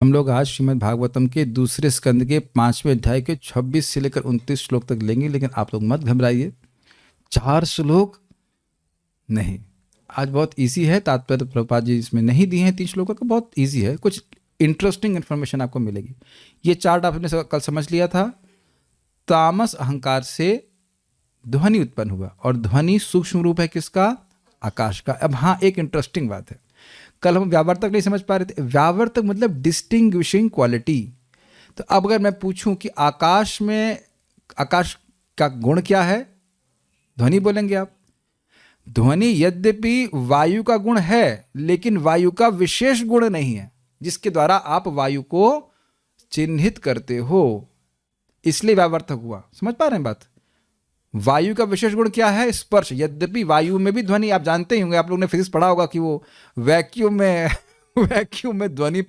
हम लोग आज श्रीमद् भागवतम के दूसरे स्कंद के 5वें अध्याय के 26 से लेकर 29 श्लोक तक लेंगे, लेकिन आप लोग मत घबराइए, 4 श्लोक नहीं। आज बहुत इजी है, तात्पर्य प्रभुपाद जी इसमें नहीं दिए हैं 3 श्लोकों का, बहुत इजी है, कुछ इंटरेस्टिंग इन्फॉर्मेशन आपको मिलेगी। ये चार्ट आपने कल समझ लिया था। तामस अहंकार से ध्वनि उत्पन्न हुआ और ध्वनि सूक्ष्म रूप है किसका? आकाश का। अब हाँ, एक इंटरेस्टिंग बात है, कल हम व्यावर्तक नहीं समझ पा रहे थे। व्यावर्तक मतलब डिस्टिंग्विशिंग क्वालिटी। तो अब अगर मैं पूछूं कि आकाश में, आकाश का गुण क्या है, ध्वनि बोलेंगे आप। ध्वनि यद्यपि वायु का गुण है, लेकिन वायु का विशेष गुण नहीं है जिसके द्वारा आप वायु को चिन्हित करते हो, इसलिए व्यावर्तक हुआ। समझ पा रहे हैं बात? वायु का विशेष गुण क्या है? स्पर्श। यद्यपि वायु में भी ध्वनि, आप जानते ही होंगे, आप लोगों ने फिजिक्स पढ़ा होगा कि वो वैक्यूम में ध्वनि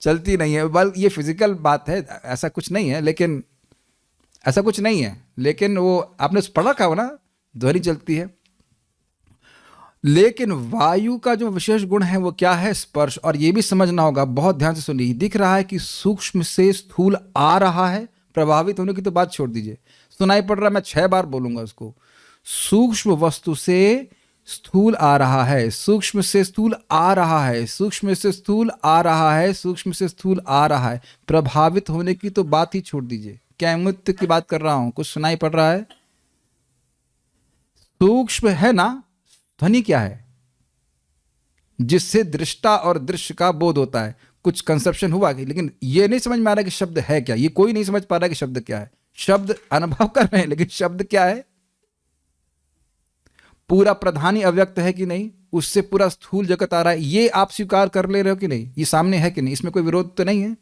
चलती नहीं है। बल ये फिजिकल बात है, ऐसा कुछ नहीं है, लेकिन वो आपने पढ़ा रखा हो ना, ध्वनि चलती है। लेकिन वायु का जो विशेष गुण है वो क्या है? स्पर्श। और ये भी समझना होगा, बहुत ध्यान से सुनिए। दिख रहा है कि सूक्ष्म से स्थूल आ रहा है, प्रभावित होने की तो बात छोड़ दीजिए, सुनाई पड़ रहा है, मैं 6 बार बोलूंगा उसको। सूक्ष्म वस्तु से स्थूल आ रहा है, सूक्ष्म से स्थूल आ रहा है, सूक्ष्म से स्थूल आ रहा है, सूक्ष्म से स्थूल आ रहा है। प्रभावित होने की तो बात ही छोड़ दीजिए, कैमुत्य की बात कर रहा हूं। कुछ सुनाई पड़ रहा है? सूक्ष्म है ना। ध्वनि क्या है? जिससे दृष्टा और दृश्य का बोध होता है। कुछ कंसेप्शन हुआ कि, लेकिन ये नहीं समझ में आ रहा कि शब्द है क्या। ये कोई नहीं समझ पा रहा कि शब्द क्या है। शब्द अनुभव कर रहे हैं, लेकिन शब्द क्या है? पूरा प्रधानी अव्यक्त है कि नहीं, उससे पूरा स्थूल जगत आ रहा है। ये आप स्वीकार कर ले रहे हो कि नहीं? ये सामने है कि नहीं? इसमें कोई विरोध तो नहीं है।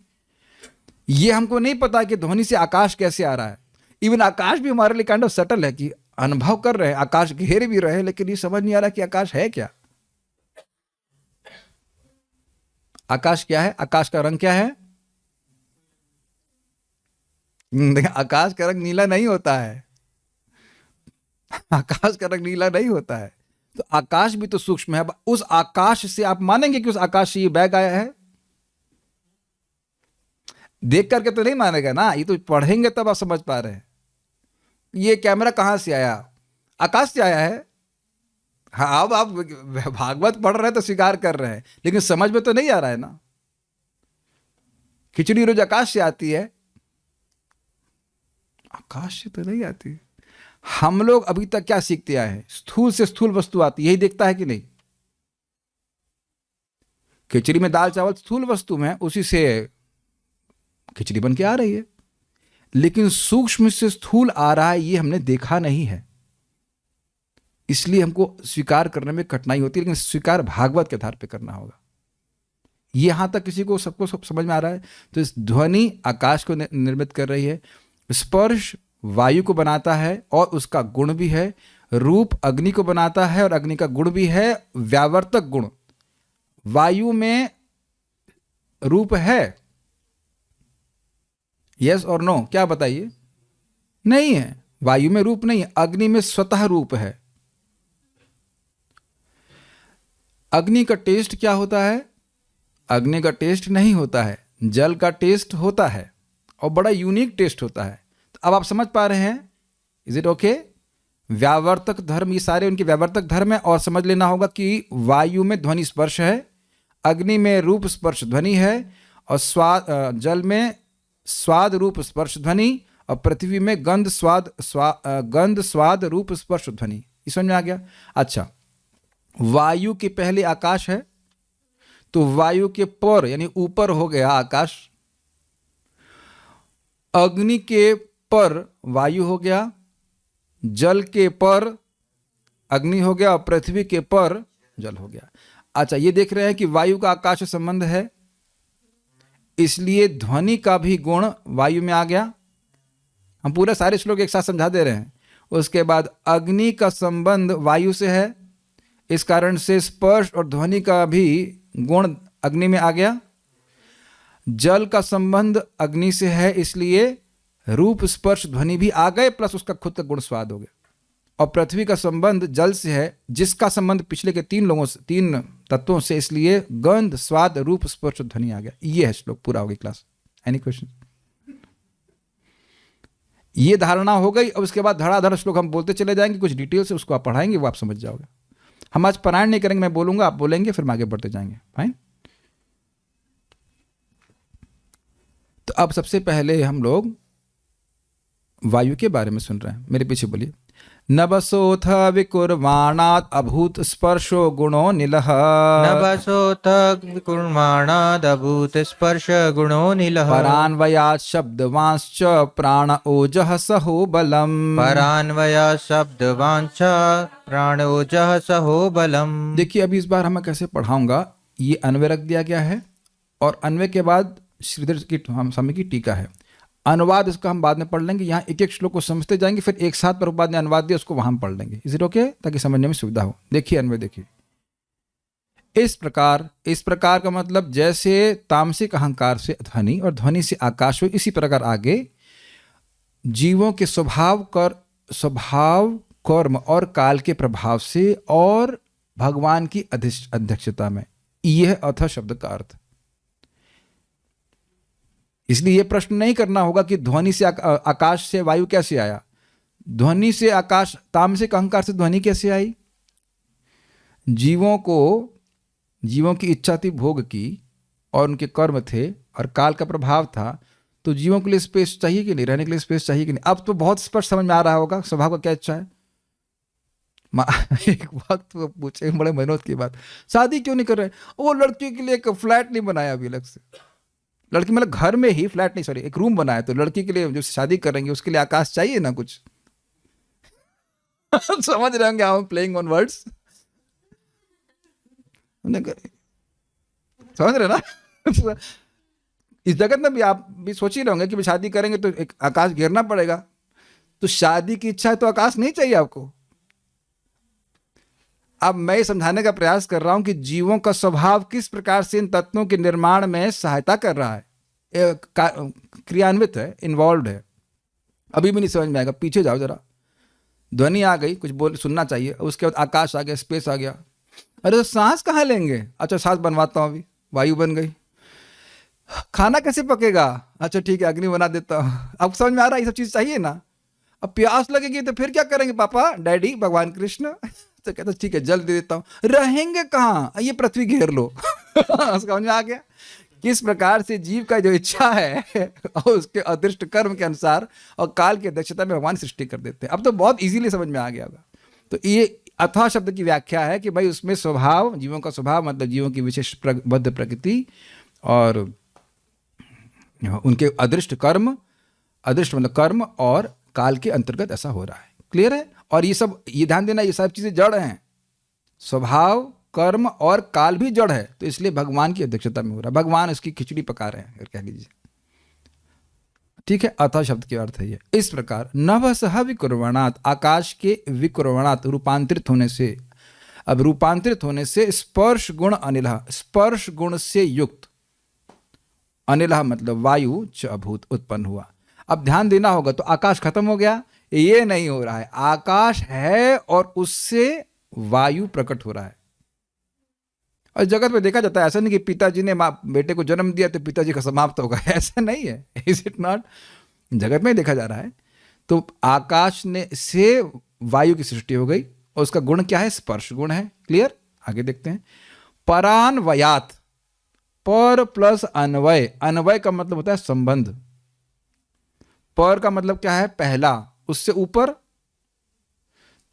ये हमको नहीं पता कि ध्वनि से आकाश कैसे आ रहा है। इवन आकाश भी हमारे लिए काइंड ऑफ सटल है कि अनुभव कर रहे हैं, आकाश घेर भी रहे हैं, लेकिन ये समझ नहीं आ रहा कि आकाश है क्या। आकाश क्या है? आकाश का रंग क्या है? आकाश का रंग नीला नहीं होता है। आकाश का रंग नीला नहीं होता है। तो आकाश भी तो सूक्ष्म है। उस आकाश से आप मानेंगे कि उस आकाश से ये बैग आया है? देख करके तो नहीं मानेगा ना, ये तो पढ़ेंगे तब आप समझ पा रहे हैं। ये कैमरा कहां से आया? आकाश से आया है। हाँ, अब आप भागवत पढ़ रहे हैं तो स्वीकार कर रहे हैं, लेकिन समझ में तो नहीं आ रहा है ना। खिचड़ी रोज आकाश से आती है? आकाश से तो नहीं आती। हम लोग अभी तक क्या सीखते आए हैं? स्थूल से स्थूल वस्तु आती, यही देखता है कि नहीं? खिचड़ी में दाल चावल स्थूल वस्तु में, उसी से खिचड़ी बन के आ रही है। लेकिन सूक्ष्म से स्थूल आ रहा है, ये हमने देखा नहीं है, इसलिए हमको स्वीकार करने में कठिनाई होती है। लेकिन स्वीकार भागवत के आधार पर करना होगा। यहां तक किसी को सबको समझ में आ रहा है? तो इस ध्वनि आकाश को निर्मित कर रही है, स्पर्श वायु को बनाता है और उसका गुण भी है, रूप अग्नि को बनाता है और अग्नि का गुण भी है। व्यावर्तक गुण वायु में रूप है? यस और नो, क्या बताइए? नहीं है, वायु में रूप नहीं है। अग्नि में स्वतः रूप है। अग्नि का टेस्ट क्या होता है? अग्नि का टेस्ट नहीं होता है, जल का टेस्ट होता है और बड़ा यूनिक टेस्ट होता है। तो अब आप समझ पा रहे हैं? Is it okay? व्यावर्तक धर्म, ये सारे उनके व्यावर्तक धर्म है। और समझ लेना होगा कि वायु में ध्वनि स्पर्श है, अग्नि में रूप स्पर्श ध्वनि है, और जल में स्वाद रूप स्पर्श ध्वनि, और पृथ्वी में गंध स्वाद रूप स्पर्श ध्वनि। ये समझ में आ गया? अच्छा, वायु के पहले आकाश है, तो वायु के पर यानी ऊपर हो गया आकाश। अग्नि के पर वायु हो गया, जल के पर अग्नि हो गया, और पृथ्वी के पर जल हो गया। अच्छा, ये देख रहे हैं कि वायु का आकाश से संबंध है, इसलिए ध्वनि का भी गुण वायु में आ गया। हम पूरे सारे श्लोक एक साथ समझा दे रहे हैं। उसके बाद अग्नि का संबंध वायु से है, इस कारण से स्पर्श और ध्वनि का भी गुण अग्नि में आ गया। जल का संबंध अग्नि से है, इसलिए रूप स्पर्श ध्वनि भी आ गए, प्लस उसका खुद का गुण स्वाद हो गया। और पृथ्वी का संबंध जल से है, जिसका संबंध पिछले के 3 तत्वों से, इसलिए गंध, स्वाद, रूप, स्पर्श, ध्वनि आ गया। ये है श्लोक, पूरा हो गई क्लास। Any question? ये धारणा हो गई। अब उसके बाद धड़ाधड़ श्लोक हम बोलते चले जाएंगे, कुछ डिटेल से उसको आप पढ़ाएंगे, वो आप समझ जाओगे। हम आज पारायण नहीं करेंगे, मैं बोलूंगा, आप बोलेंगे, फिर हम आगे बढ़ते जाएंगे। फाइन। तो अब सबसे पहले हम लोग वायु के बारे में सुन रहे हैं। मेरे पीछे बोलिए। नभसोऽथ विकुर्वाणात् अभूत स्पर्शो गुणो निलः। नभसोऽथ विकुर्वाणादभूत स्पर्श गुणो निलः। परान्वयात् शब्दवांश्च प्राण ओजः सहो बलम्। परान्वयात् शब्दवांश्च प्राण ओजः सहो बलम्। देखिए अभी इस बार मैं कैसे पढ़ाऊंगा, ये अन्वय रख दिया गया है और अन्वय के बाद श्रीधर की हम समय की टीका है। अनुवाद इसका हम बाद में पढ़ लेंगे, यहाँ एक एक श्लोक को समझते जाएंगे, फिर एक साथ प्रभुपाद ने अनुवाद दिया उसको वहां पढ़ लेंगे। Is it okay? ताकि समझने में सुविधा हो। देखिए अन्वय देखिए। इस प्रकार का मतलब जैसे तामसिक अहंकार से ध्वनि और ध्वनि से आकाश हो, इसी प्रकार आगे जीवों के स्वभाव कर्म और काल के प्रभाव से और भगवान की अध्यक्षता में, यह अथ शब्द का अर्थ। इसलिए यह प्रश्न नहीं करना होगा कि ध्वनि से आकाश से वायु कैसे आया, ध्वनि से आकाश, तामसिक अहंकार से ध्वनि कैसे आई। जीवों की इच्छा थी भोग की और उनके कर्म थे और काल का प्रभाव था, तो जीवों के लिए स्पेस चाहिए कि नहीं, रहने के लिए स्पेस चाहिए कि नहीं। अब तो बहुत स्पष्ट समझ में आ रहा होगा स्वभाव का क्या इच्छा है। एक वक्त वो पूछे बड़े मेहनत की बात, शादी क्यों नहीं कर रहे? वो लड़की के लिए एक फ्लैट नहीं बनाया अभी अलग से, लड़की मतलब घर में ही फ्लैट नहीं, सॉरी एक रूम बनाया, तो लड़की के लिए जो शादी करेंगे उसके लिए आकाश चाहिए ना कुछ। समझ रहे होंगे, हम प्लेइंग ऑन वर्ड्स, समझ रहे ना। इस जगत में भी आप भी सोच ही रहे होंगे कि शादी करेंगे तो एक आकाश घेरना पड़ेगा, तो शादी की इच्छा है तो आकाश नहीं चाहिए आपको। अब मैं समझाने का प्रयास कर रहा हूं कि जीवों का स्वभाव किस प्रकार से इन तत्वों के निर्माण में सहायता कर रहा है, क्रियान्वित है, इन्वॉल्व है। अभी भी नहीं समझ में आएगा, पीछे जाओ जरा। ध्वनि आ गई, कुछ बोल सुनना चाहिए, उसके बाद आकाश आ गया, स्पेस आ गया। अरे तो सांस कहाँ लेंगे? अच्छा सांस बनवाता हूँ, अभी वायु बन गई। खाना कैसे पकेगा? अच्छा ठीक है अग्नि बना देता हूँ। अब समझ में आ रहा है, ये सब चीज चाहिए ना। अब प्यास लगेगी तो फिर क्या करेंगे पापा, डैडी, भगवान कृष्ण? तो कहता ठीक है जल दे देता हूँ। रहेंगे कहाँ? ये पृथ्वी घेर लो। समझ में आ गया किस प्रकार से जीव का जो इच्छा है और उसके अदृष्ट कर्म के अनुसार और काल की अध्यक्षता में भगवान सृष्टि कर देते हैं। अब तो बहुत इजीली समझ में आ गया होगा। तो ये अथवा शब्द की व्याख्या है कि भाई उसमें स्वभाव, जीवों का स्वभाव मतलब जीवों की विशेष बद्ध प्रकृति और उनके अदृष्ट कर्म, अदृष्ट मतलब कर्म और काल के अंतर्गत ऐसा हो रहा है। क्लियर है? और ये सब, ये ध्यान देना, ये सब चीजें जड़ हैं। स्वभाव, कर्म और काल भी जड़ है, तो इसलिए भगवान की अध्यक्षता में हो रहा है। भगवान इसकी खिचड़ी पका रहे हैं, कह लीजिए। ठीक है, अथ शब्द के अर्थ है ये। इस प्रकार नभसः विकुर्वणात्, आकाश के विकुर्वणात् रूपांतरित होने से, अब रूपांतरित होने से स्पर्श गुण अनिलः, स्पर्श गुण से युक्त, अनिलः मतलब वायु च अभूत उत्पन्न हुआ। अब ध्यान देना होगा, तो आकाश खत्म हो गया, ये नहीं हो रहा है। आकाश है और उससे वायु प्रकट हो रहा है। और जगत में देखा जाता है, ऐसा नहीं कि पिताजी ने बेटे को जन्म दिया तो पिताजी का समाप्त होगा, ऐसा नहीं है। Is it not? जगत में देखा जा रहा है। तो आकाश ने से वायु की सृष्टि हो गई और उसका गुण क्या है? स्पर्श गुण है। क्लियर? आगे देखते हैं। परान्वयात, पर प्लस अन्वय, अन्वय का मतलब होता है संबंध। पर का मतलब क्या है? पहला, उससे ऊपर।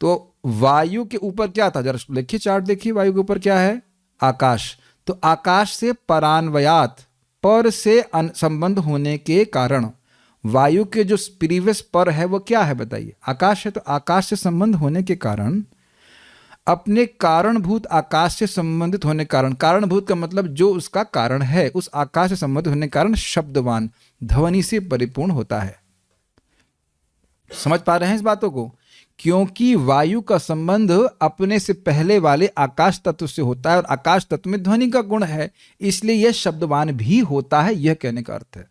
तो वायु के ऊपर क्या था? जरा देखिए चार्ट देखिए, वायु के ऊपर क्या है? आकाश। तो आकाश से परान्वयात, पर से संबंध होने के कारण वायु के जो प्रीवियस पर है वो क्या है बताइए? आकाश है। तो आकाश से संबंध होने के कारण, अपने कारणभूत आकाश से संबंधित होने के कारण, कारणभूत का मतलब जो उसका कारण है, उस आकाश से संबंधित होने के कारण शब्दवान, ध्वनि से परिपूर्ण होता है। समझ पा रहे हैं इस बातों को? क्योंकि वायु का संबंध अपने से पहले वाले आकाश तत्व से होता है और आकाश तत्व में ध्वनि का गुण है, इसलिए यह शब्दवान भी होता है, यह कहने का अर्थ है।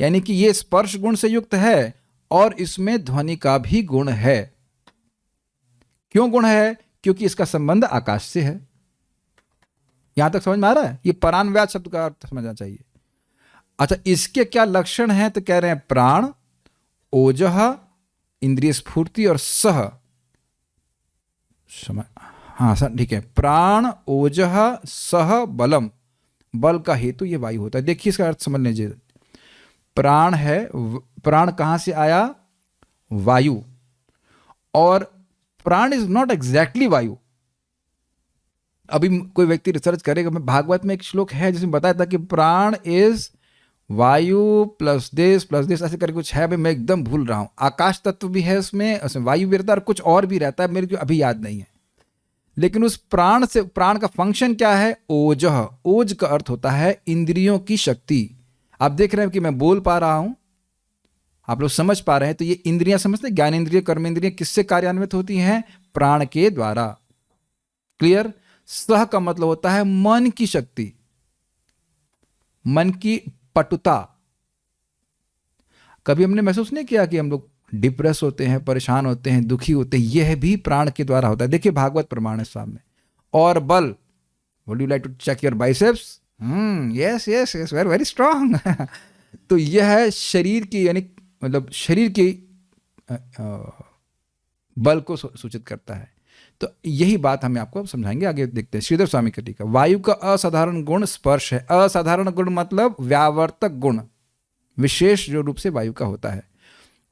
यानी कि यह स्पर्श गुण से युक्त है और इसमें ध्वनि का भी गुण है। क्यों गुण है? क्योंकि इसका संबंध आकाश से है। यहां तक समझ में आ रहा है? ये प्राणव्याज शब्द का अर्थ समझना चाहिए। अच्छा, इसके क्या लक्षण हैं? तो कह रहे हैं प्राण, ओजः, इंद्रिय स्फूर्ति और सह समय। हाँ सर, ठीक है। प्राण, ओजः, सह बलम। बल का हेतु ये वायु होता है। देखिए इसका अर्थ समझ लीजिए। प्राण है, प्राण कहां से आया? वायु। और प्राण इज नॉट एग्जैक्टली वायु। अभी कोई व्यक्ति रिसर्च करेगा, मैं भागवत में एक श्लोक है जिसमें बताया था कि प्राण इज वायु प्लस दिस ऐसे करके कुछ है, भाई मैं एकदम भूल रहा हूं। आकाश तत्व भी है उसमें वायु भी रहता है और कुछ और भी रहता है, मेरे को अभी याद नहीं है। लेकिन उस प्राण से, प्राण का फंक्शन क्या है? ओजः। ओज का अर्थ होता है इंद्रियों की शक्ति। आप देख रहे हैं कि मैं बोल पा रहा हूं, आप लोग समझ पा रहे हैं, तो ये इंद्रियां समझते हैं, ज्ञान इंद्रिय, कर्म इंद्रिय किससे कार्यान्वित होती हैं? प्राण के द्वारा। क्लियर? सह का मतलब होता है मन की शक्ति, मन की पटुता। कभी हमने महसूस नहीं किया कि हम लोग डिप्रेस होते हैं, परेशान होते हैं, दुखी होते हैं? यह भी प्राण के द्वारा होता है। देखिए भागवत प्रमाण है सामने। और बल, would you like to check your biceps? Yes yes yes, very very strong. तो यह है शरीर की, यानी मतलब शरीर की बल को सूचित करता है। तो यही बात हमें आपको समझाएंगे, आगे देखते हैं। श्रीधर स्वामी का टीका। वायु का असाधारण गुण स्पर्श है। असाधारण गुण मतलब व्यावर्तक गुण, विशेष जो रूप से वायु का होता है।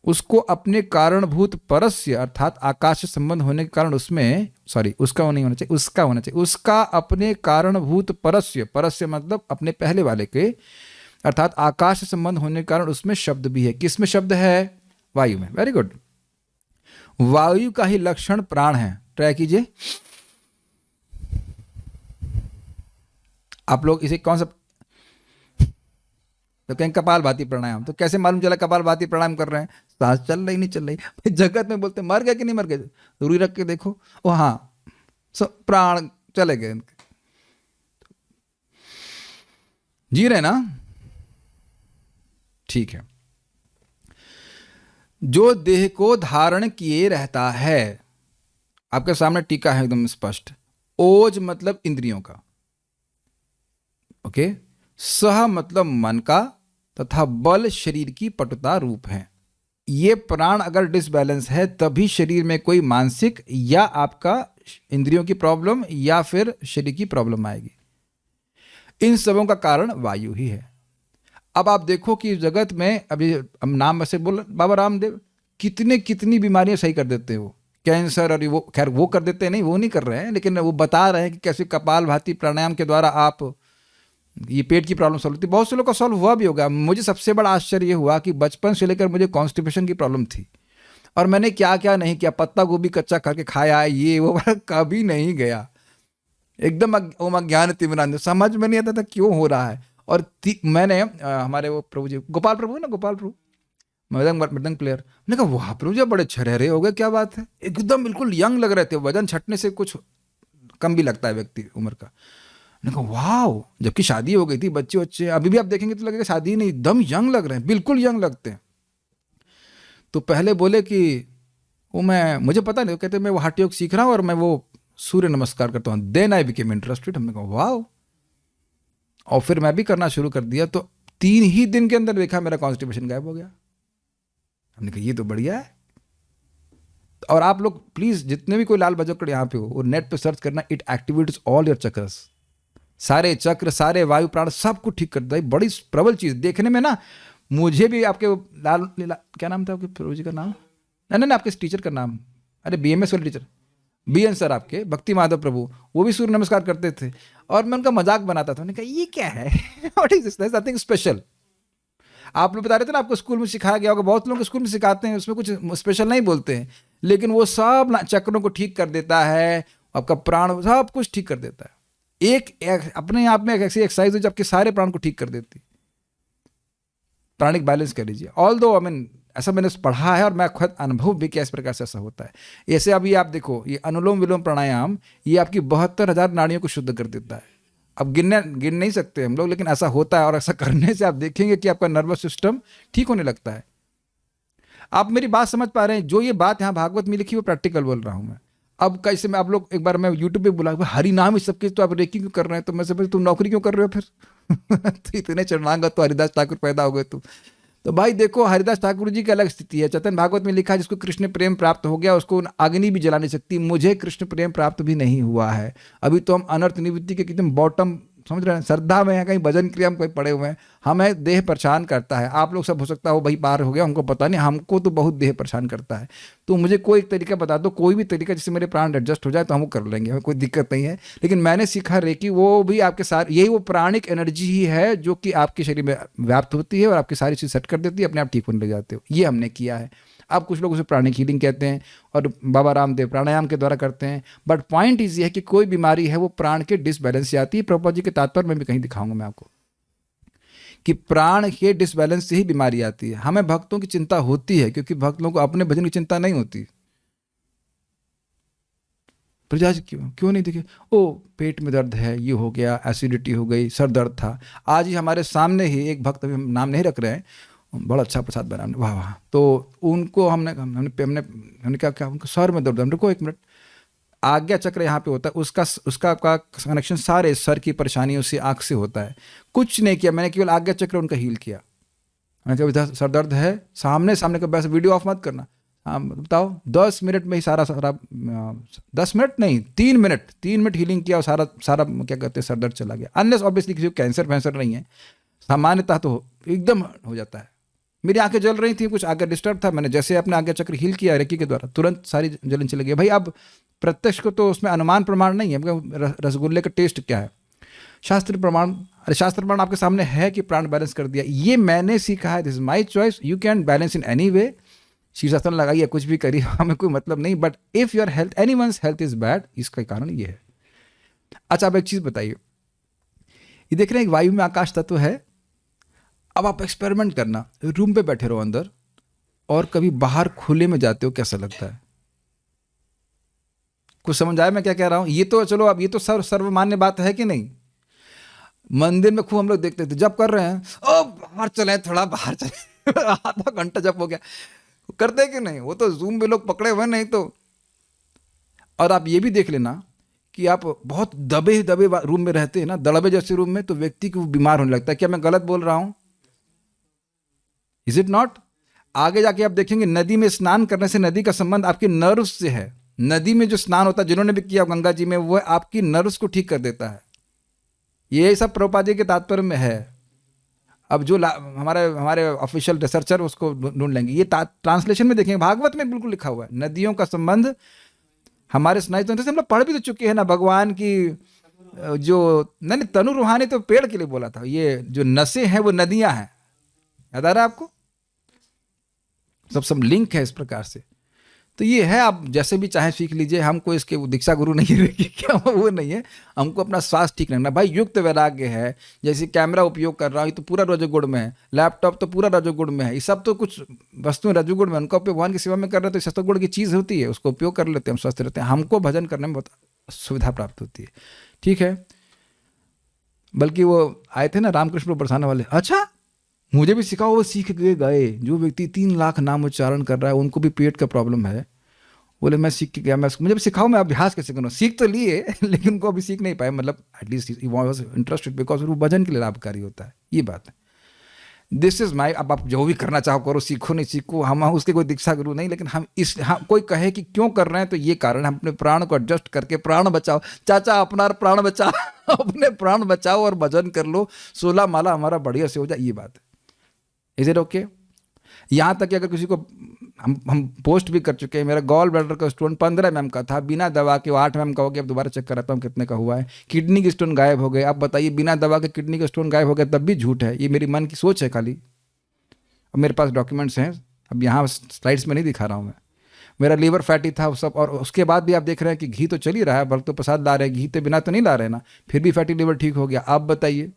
उसको अपने कारणभूत परस्य अर्थात आकाश से संबंध होने के कारण उसमें, सॉरी उसका नहीं होना चाहिए, उसका होना चाहिए, उसका अपने कारणभूत परस्य, परस्य मतलब अपने पहले वाले के, अर्थात आकाश से संबंध होने के कारण उसमें शब्द भी है। किसमें शब्द है? वायु में। Very good. वायु का ही लक्षण प्राण है। ट्राई कीजिए आप लोग इसे कौन सा, तो कहें कपाल भाती प्राणायाम, तो कैसे मालूम चला कपाल भाती प्राणायाम कर रहे हैं? सांस चल रही नहीं चल रही। जगत में बोलते मर गए कि नहीं मर गए, रूई रख के देखो, ओ हाँ प्राण चले गए, जी रहे ना? ठीक है। जो देह को धारण किए रहता है, आपके सामने टीका है एकदम स्पष्ट। ओज मतलब इंद्रियों का, ओके। सह मतलब मन का, तथा बल शरीर की पटुता रूप है। ये प्राण अगर डिसबैलेंस है तभी शरीर में कोई मानसिक या आपका इंद्रियों की प्रॉब्लम या फिर शरीर की प्रॉब्लम आएगी। इन सबों का कारण वायु ही है। अब आप देखो कि जगत में, अभी हम नाम ऐसे बोल, बाबा रामदेव कितनी बीमारियां सही कर देते हैं। वो कैंसर और वो, खैर वो कर देते हैं, नहीं वो नहीं कर रहे हैं, लेकिन वो बता रहे हैं कि कैसे कपाल भाती प्राणायाम के द्वारा आप ये पेट की प्रॉब्लम सॉल्व होती है। बहुत से लोग का सॉल्व हुआ भी होगा। मुझे सबसे बड़ा आश्चर्य ये हुआ कि बचपन से लेकर मुझे कॉन्स्टिपेशन की प्रॉब्लम थी और मैंने क्या क्या नहीं किया, पत्ता गोभी कच्चा करके खाया, ये वो, कभी नहीं गया। एकदम अज्ञान तिमिरान, समझ में नहीं आता था क्यों हो रहा है। और मैंने हमारे वो प्रभु जी, गोपाल प्रभु है ना, गोपाल प्रभु मृदंग प्लेयर, मैंने कहा वाह प्रभु जी बड़े छरेरे हो गए, क्या बात है, एकदम बिल्कुल यंग लग रहे थे। वजन छटने से कुछ कम भी लगता है व्यक्ति उम्र का। मैंने कहा वाह, जबकि शादी हो गई थी, बच्चे, अभी भी आप देखेंगे तो लगेगा शादी नहीं, एकदम यंग लग रहे हैं, बिल्कुल यंग लगते हैं। तो पहले बोले कि वो मुझे पता नहीं, वो कहते मैं वो हठ योग सीख रहा हूँ और मैं वो सूर्य नमस्कार करता हूँ। Then I became interested. हमने कहा वाह, और फिर मैं भी करना शुरू कर दिया। तो 3 ही दिन के अंदर देखा मेरा कॉन्स्टिपेशन गायब हो गया। हमने कहा ये तो बढ़िया है। और आप लोग प्लीज जितने भी कोई लाल बजोकड़ यहाँ पे हो, वो नेट पे सर्च करना, it activates all your chakras, सारे चक्र, सारे वायु प्राण, सब कुछ ठीक करता है। बड़ी प्रबल चीज देखने में ना। मुझे भी आपके क्या नाम था आपके प्रभु जी का नाम? नहीं, आपके टीचर का नाम, अरे BMS वाले टीचर, BN सर आपके, भक्ति माधव प्रभु, वो भी सूर्य नमस्कार करते थे और मैं उनका मजाक बनाता था। उन्होंने कहा ये क्या है, what is this, nothing special. आप लोग बता रहे थे ना आपको स्कूल में सिखाया गया होगा, बहुत लोग स्कूल में सिखाते हैं, उसमें कुछ स्पेशल नहीं बोलते हैं, लेकिन वो सब चक्रों को ठीक कर देता है, आपका प्राण सब कुछ ठीक कर देता है। एक अपने आप में एक ऐसी एक्सरसाइज है जो आपके सारे प्राण को ठीक कर देती। प्राणिक बैलेंस कर लीजिए। ऑल दो ऐसा मैंने पढ़ा है और मैं खुद अनुभव भी किया इस प्रकार से ऐसा होता है। ऐसे अभी आप देखो, ये अनुलोम विलोम प्राणायाम, ये आपकी 72,000 नाड़ियों को शुद्ध कर देता है। अब गिन नहीं सकते हम लोग, लेकिन ऐसा होता है। और ऐसा करने से आप देखेंगे कि आपका नर्वस सिस्टम ठीक होने लगता है। आप मेरी बात समझ पा रहे हैं? जो ये बात यहाँ भागवत में लिखी वो प्रैक्टिकल बोल रहा हूं मैं। अब कैसे मैं, आप लोग एक बार मैं यूट्यूब पे बोला हरि नाम इस सबके तो आप रेकी क्यों कर रहे हैं, तो मैं समझ तुम नौकरी क्यों कर रहे हो फिर तो इतने चरणांग तो हरिदास ठाकुर पैदा हो गए तुम। तो भाई देखो, हरिदास ठाकुर जी की अलग स्थिति है। चैतन्य भागवत में लिखा है जिसको कृष्ण प्रेम प्राप्त हो गया उसको अग्नि भी जला नहीं सकती। मुझे कृष्ण प्रेम प्राप्त भी नहीं हुआ है, अभी तो हम अनर्थ निवृत्ति के एकदम बॉटम, समझ रहे हैं, श्रद्धा में है, कहीं भजन क्रिया में कोई पड़े हुए हैं। हमें देह परेशान करता है। आप लोग सब हो सकता हो भाई पार हो गया, हमको पता नहीं, हमको तो बहुत देह परेशान करता है। तो मुझे कोई एक तरीका बता दो, कोई भी तरीका जिससे मेरे प्राण एडजस्ट हो जाए तो हम वो कर लेंगे, हमें कोई दिक्कत नहीं है। लेकिन मैंने सीखा रेकी वो भी आपके सारे, यही वो प्राणिक एनर्जी ही है जो कि आपके शरीर में व्याप्त होती है और आपकी सारी चीज़ सेट कर देती है, अपने आप ठीक होने लग जाते हो। ये हमने किया है। अब कुछ लोग उसे प्राणिक हीलिंग कहते हैं और बाबा रामदेव प्राणायाम के द्वारा करते हैं। बट पॉइंट इज ये है कि कोई बीमारी है वो प्राण के डिसबैलेंस से आती है। प्रभुपाद जी के तात्पर्य में भी कहीं दिखाऊंगा मैं आपको कि प्राण के डिसबैलेंस से ही बीमारी आती है। हमें भक्तों की चिंता होती है क्योंकि भक्त लोगों को अपने भजन की चिंता नहीं होती। प्रजा जी क्यों नहीं दिखे, ओ पेट में दर्द है, ये हो गया, एसिडिटी हो गई, सर दर्द था। आज ही हमारे सामने ही एक भक्त, अभी हम नाम नहीं रख रहे हैं, बड़ा अच्छा प्रसाद बना, वाह वाह, तो उनको हमने हमने हमने हमने क्या क्या उनको सर में दर्द, रुको एक मिनट, आज्ञा चक्र यहाँ पे होता है, उसका का कनेक्शन सारे सर की परेशानियों से, आँख से होता है। कुछ नहीं किया मैंने, केवल आज्ञा चक्र उनका हील किया। मैंने कहा सर दर्द है, सामने सामने का, वैसे वीडियो ऑफ मत करना, हाँ बताओ, 10 मिनट में ही सारा 10 मिनट नहीं 3 मिनट हीलिंग किया और सारा क्या कहते हैं सर दर्द चला गया। अनलेस ऑब्वियसली किसी को कैंसर वैंसर नहीं है, सामान्यतः तो एकदम हो जाता है। मेरी आंखें जल रही थी, कुछ आगे डिस्टर्ब था, मैंने जैसे अपने आगे चक्र हील किया रेकी के द्वारा, तुरंत सारी जलन चली गई। भाई अब प्रत्यक्ष को तो उसमें अनुमान प्रमाण नहीं है, रसगुल्ले का टेस्ट क्या है, शास्त्र प्रमाण, अरे शास्त्र प्रमाण आपके सामने है कि प्राण बैलेंस कर दिया। ये मैंने सीखा है, this is my choice, you can balance in any way. शीर्षासन लगाइए, कुछ भी करिए, हमें कोई मतलब नहीं। But if your health, any one's health is bad, इसका कारण ये है। अच्छा अब एक चीज बताइए, ये देख रहे हैं वायु में आकाश तत्व है। अब आप एक्सपेरिमेंट करना, रूम पे बैठे रहो अंदर और कभी बाहर खुले में जाते हो, कैसा लगता है? कुछ समझ आया मैं क्या कह रहा हूं? ये तो चलो, अब ये तो सर्वमान्य बात है कि नहीं। मंदिर में खूब हम लोग देखते थे, जब कर रहे हैं ओ बाहर चले, थोड़ा बाहर चले आधा घंटा जब हो गया, करते कि नहीं? वो तो जूम में लोग पकड़े हुए नहीं तो। और आप ये भी देख लेना कि आप बहुत दबे दबे रूम में रहते हैं ना, दड़बे जैसे रूम में, तो व्यक्ति को बीमार होने लगता है। क्या मैं गलत बोल रहा हूं? Is it not? आगे जाके आप देखेंगे नदी में स्नान करने से नदी का संबंध आपके नर्व्स से है। नदी में जो स्नान होता है, जिन्होंने भी किया गंगा जी में, वो आपकी नर्व्स को ठीक कर देता है। ये सब प्रभुपाद जी के तात्पर्य में है। अब जो हमारे ऑफिशियल रिसर्चर उसको ढूंढ लेंगे, ये ट्रांसलेशन में देखेंगे, भागवत में बिल्कुल लिखा हुआ है। नदियों का संबंध हमारे स्नायु तंत्र से हम लोग पढ़ भी तो चुके हैं ना। भगवान की जो नहीं, तनु रूहानी तो पेड़ के लिए बोला था, ये जो नसें हैं वो नदियां हैं, याद आ रहा है आपको? सब लिंक है इस प्रकार से। तो ये है, आप जैसे भी चाहे सीख लीजिए, हमको इसके दीक्षा गुरु नहीं है क्या, वो नहीं है। हमको अपना स्वास्थ्य ठीक रखना। भाई युक्त वैराग्य है, जैसे कैमरा उपयोग कर रहा हूँ, ये तो पूरा रजोगुण में है, लैपटॉप तो पूरा रजोगुण में है, ये सब तो कुछ वस्तुएं रजोगुण में, उनका उपयोग भगवान की सेवा में कर रहे हैं तो सत्वगुण की चीज़ होती है, उसको उपयोग कर लेते हैं, हम स्वस्थ रहते हैं। हमको भजन करने में बहुत सुविधा प्राप्त होती है, ठीक है। बल्कि वो आए थे ना रामकृष्ण बरसाने वाले, अच्छा मुझे भी सिखाओ, वो सीख के गए। जो व्यक्ति 3 लाख नाम उच्चारण कर रहा है, उनको भी पेट का प्रॉब्लम है, बोले मैं सीख के गया, मुझे भी सिखाओ, मैं अभ्यास कैसे करूँ। सीख तो लिए लेकिन उनको अभी सीख नहीं पाए, मतलब at least he was interested, because वो भजन के लिए लाभकारी होता है, ये बात है। दिस इज माई, अब आप जो भी करना चाहो करो, सीखो नहीं सीखो, हम उसके कोई दीक्षा गुरु नहीं। लेकिन हम कोई कहे कि क्यों कर रहे हैं, तो ये कारण, हम अपने प्राण को एडजस्ट करके प्राण बचाओ। चाचा अपना प्राण बचाओ अपने प्राण बचाओ और भजन कर लो, 16 माला हमारा बढ़िया से हो जाए, ये बात है। Is it okay? यहाँ तक कि अगर किसी को हम पोस्ट भी कर चुके हैं, मेरा गॉल ब्लैडर का स्टोन 15 mm का था, बिना दवा के वो 8 mm का हो गया। अब दोबारा चेक कराता हूँ कितने का हुआ है। किडनी के स्टोन गायब हो गए। अब बताइए, बिना दवा के किडनी के स्टोन गायब हो गया, तब भी झूठ है? ये मेरी मन की सोच है खाली। अब मेरे पास डॉक्यूमेंट्स हैं, अब यहाँ स्लाइड्स में नहीं दिखा रहा हूँ मैं। मेरा लीवर फैटी था वो सब, और उसके बाद भी आप देख रहे हैं कि घी तो चल ही रहा है, भक्त तो प्रसाद ला रहे हैं, घी तो बिना तो नहीं ला रहे ना, फिर भी फैटी लीवर ठीक हो गया। आप बताइए,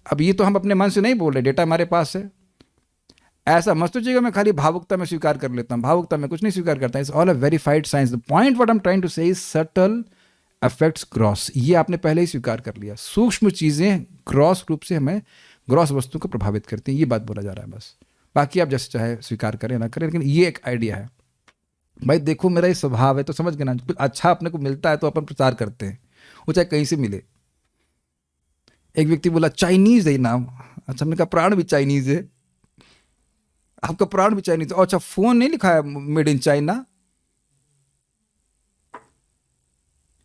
अब ये तो हम अपने मन से नहीं बोल रहे, डेटा हमारे पास है। ऐसा मत सोचिएगा मैं खाली भावुकता में स्वीकार कर लेता हूँ, भावुकता में कुछ नहीं स्वीकार करता। It's all a verified science. The point what I am trying to say is subtle affects gross. ये आपने पहले ही स्वीकार कर लिया, सूक्ष्म चीजें ग्रॉस रूप से हमें, ग्रॉस वस्तु को प्रभावित करती हैं, ये बात बोला जा रहा है बस। बाकी आप जैसे चाहे स्वीकार करें ना करें, लेकिन ये एक आइडिया है। भाई देखो मेरा ये स्वभाव है, तो समझ गए ना, कुछ अच्छा अपने को मिलता है तो अपन प्रचार करते हैं, वो चाहे कहीं से मिले। एक व्यक्ति बोला चाइनीज है ये नाम। अच्छा, मैंने कहा प्राण भी चाइनीज है, आपका प्राण भी चाइनीज है। अच्छा, फोन नहीं लिखा है मेड इन चाइना।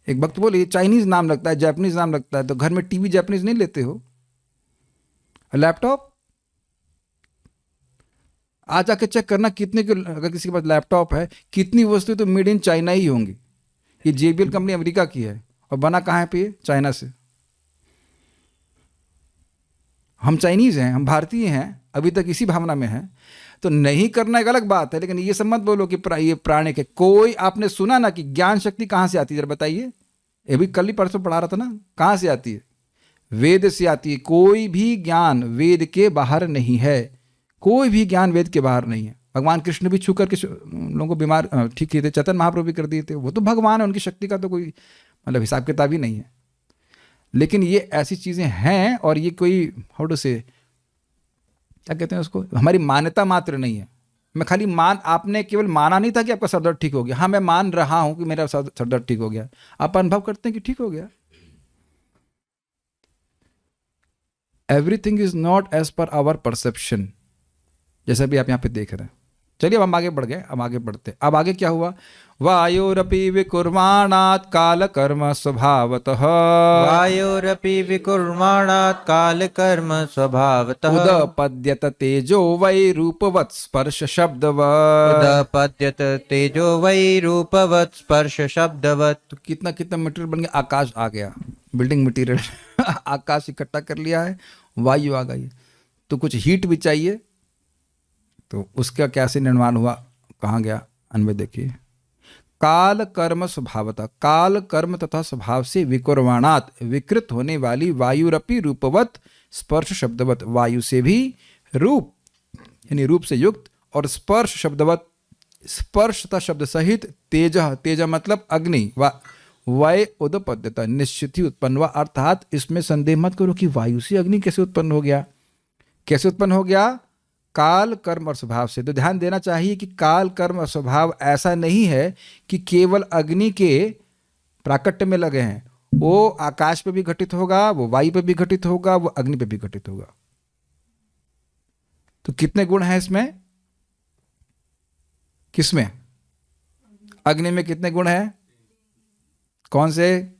एक वक्त बोले चाइनीज नाम लगता है, जापानीज नाम लगता है, तो घर में टीवी जापानीज नहीं लेते हो? लैपटॉप आज आके चेक करना कितने के, अगर किसी के पास लैपटॉप है, कितनी वस्तुएं तो मेड इन चाइना ही होंगी। ये JBL कंपनी अमेरिका की है और बना कहाँ है पे ये? चाइना से। हम चाइनीज हैं, हम भारतीय हैं, अभी तक इसी भावना में हैं। तो नहीं करना एक अलग बात है, लेकिन ये सब मत बोलो कि ये प्राणिक है। कोई आपने सुना ना कि ज्ञान शक्ति कहाँ से आती है? जरा बताइए। ये भी कल ही परसों पढ़ा रहा था ना, कहाँ से आती है? वेद से आती है। कोई भी ज्ञान वेद के बाहर नहीं है, कोई भी ज्ञान वेद के बाहर नहीं है। भगवान कृष्ण भी छू करके लोगों को बीमार ठीक किए थे, चैतन्य महाप्रभु भी कर दिए थे। वो तो भगवान है, उनकी शक्ति का तो कोई मतलब हिसाब किताब ही नहीं है। लेकिन ये ऐसी चीज़ें हैं, और ये कोई हाउ टू से, क्या कहते हैं उसको, हमारी मान्यता मात्र नहीं है। मैं खाली आपने केवल माना नहीं था कि आपका सरदर्द ठीक हो गया। हाँ, मैं मान रहा हूं कि मेरा सरदर्द ठीक हो गया। आप अनुभव करते हैं कि ठीक हो गया। Everything is not as per our perception, जैसा भी आप यहाँ पे देख रहे हैं। चलिए अब हम आगे बढ़ गए, अब आगे बढ़ते। अब आगे क्या हुआ? वायोरपि विकुर्माणात् काल कर्म स्वभावतः, वायोरपि विकुर्माणात् काल कर्म स्वभावतः, उदपद्यत तेजो वै रूपवत् स्पर्श शब्दवत्। उदपद्यत तेजो वै रूपवत् स्पर्श शब्दवत्। तो कितना कितना मटेरियल बन गया, आकाश आ गया, बिल्डिंग मटेरियल आकाश इकट्ठा कर लिया है, वायु आ गई। तो कुछ हीट भी चाहिए, तो उसका कैसे निर्माण हुआ, कहाँ गया अन्वय देखिए। काल कर्म स्वभावतः, काल कर्म तथा स्वभाव से विकुर्वाणात विकृत होने वाली वायुरपि रूपवत स्पर्श शब्दवत, वायु से भी रूप यानी रूप से युक्त और स्पर्श शब्दवत स्पर्श तथा शब्द सहित तेज, तेज मतलब अग्नि, वय उदपद्यता निश्चित ही उत्पन्न हुआ। अर्थात इसमें संदेह मत करो कि वायु से अग्नि कैसे उत्पन्न हो गया। कैसे उत्पन्न हो गया? काल कर्म और स्वभाव से। तो ध्यान देना चाहिए कि काल कर्म और स्वभाव ऐसा नहीं है कि केवल अग्नि के प्राकट्य में लगे हैं। वो आकाश पे भी घटित होगा, वो वायु पे भी घटित होगा, वो अग्नि पे भी घटित होगा। तो कितने गुण हैं इसमें? किसमें? अग्नि में कितने गुण हैं? कौन से?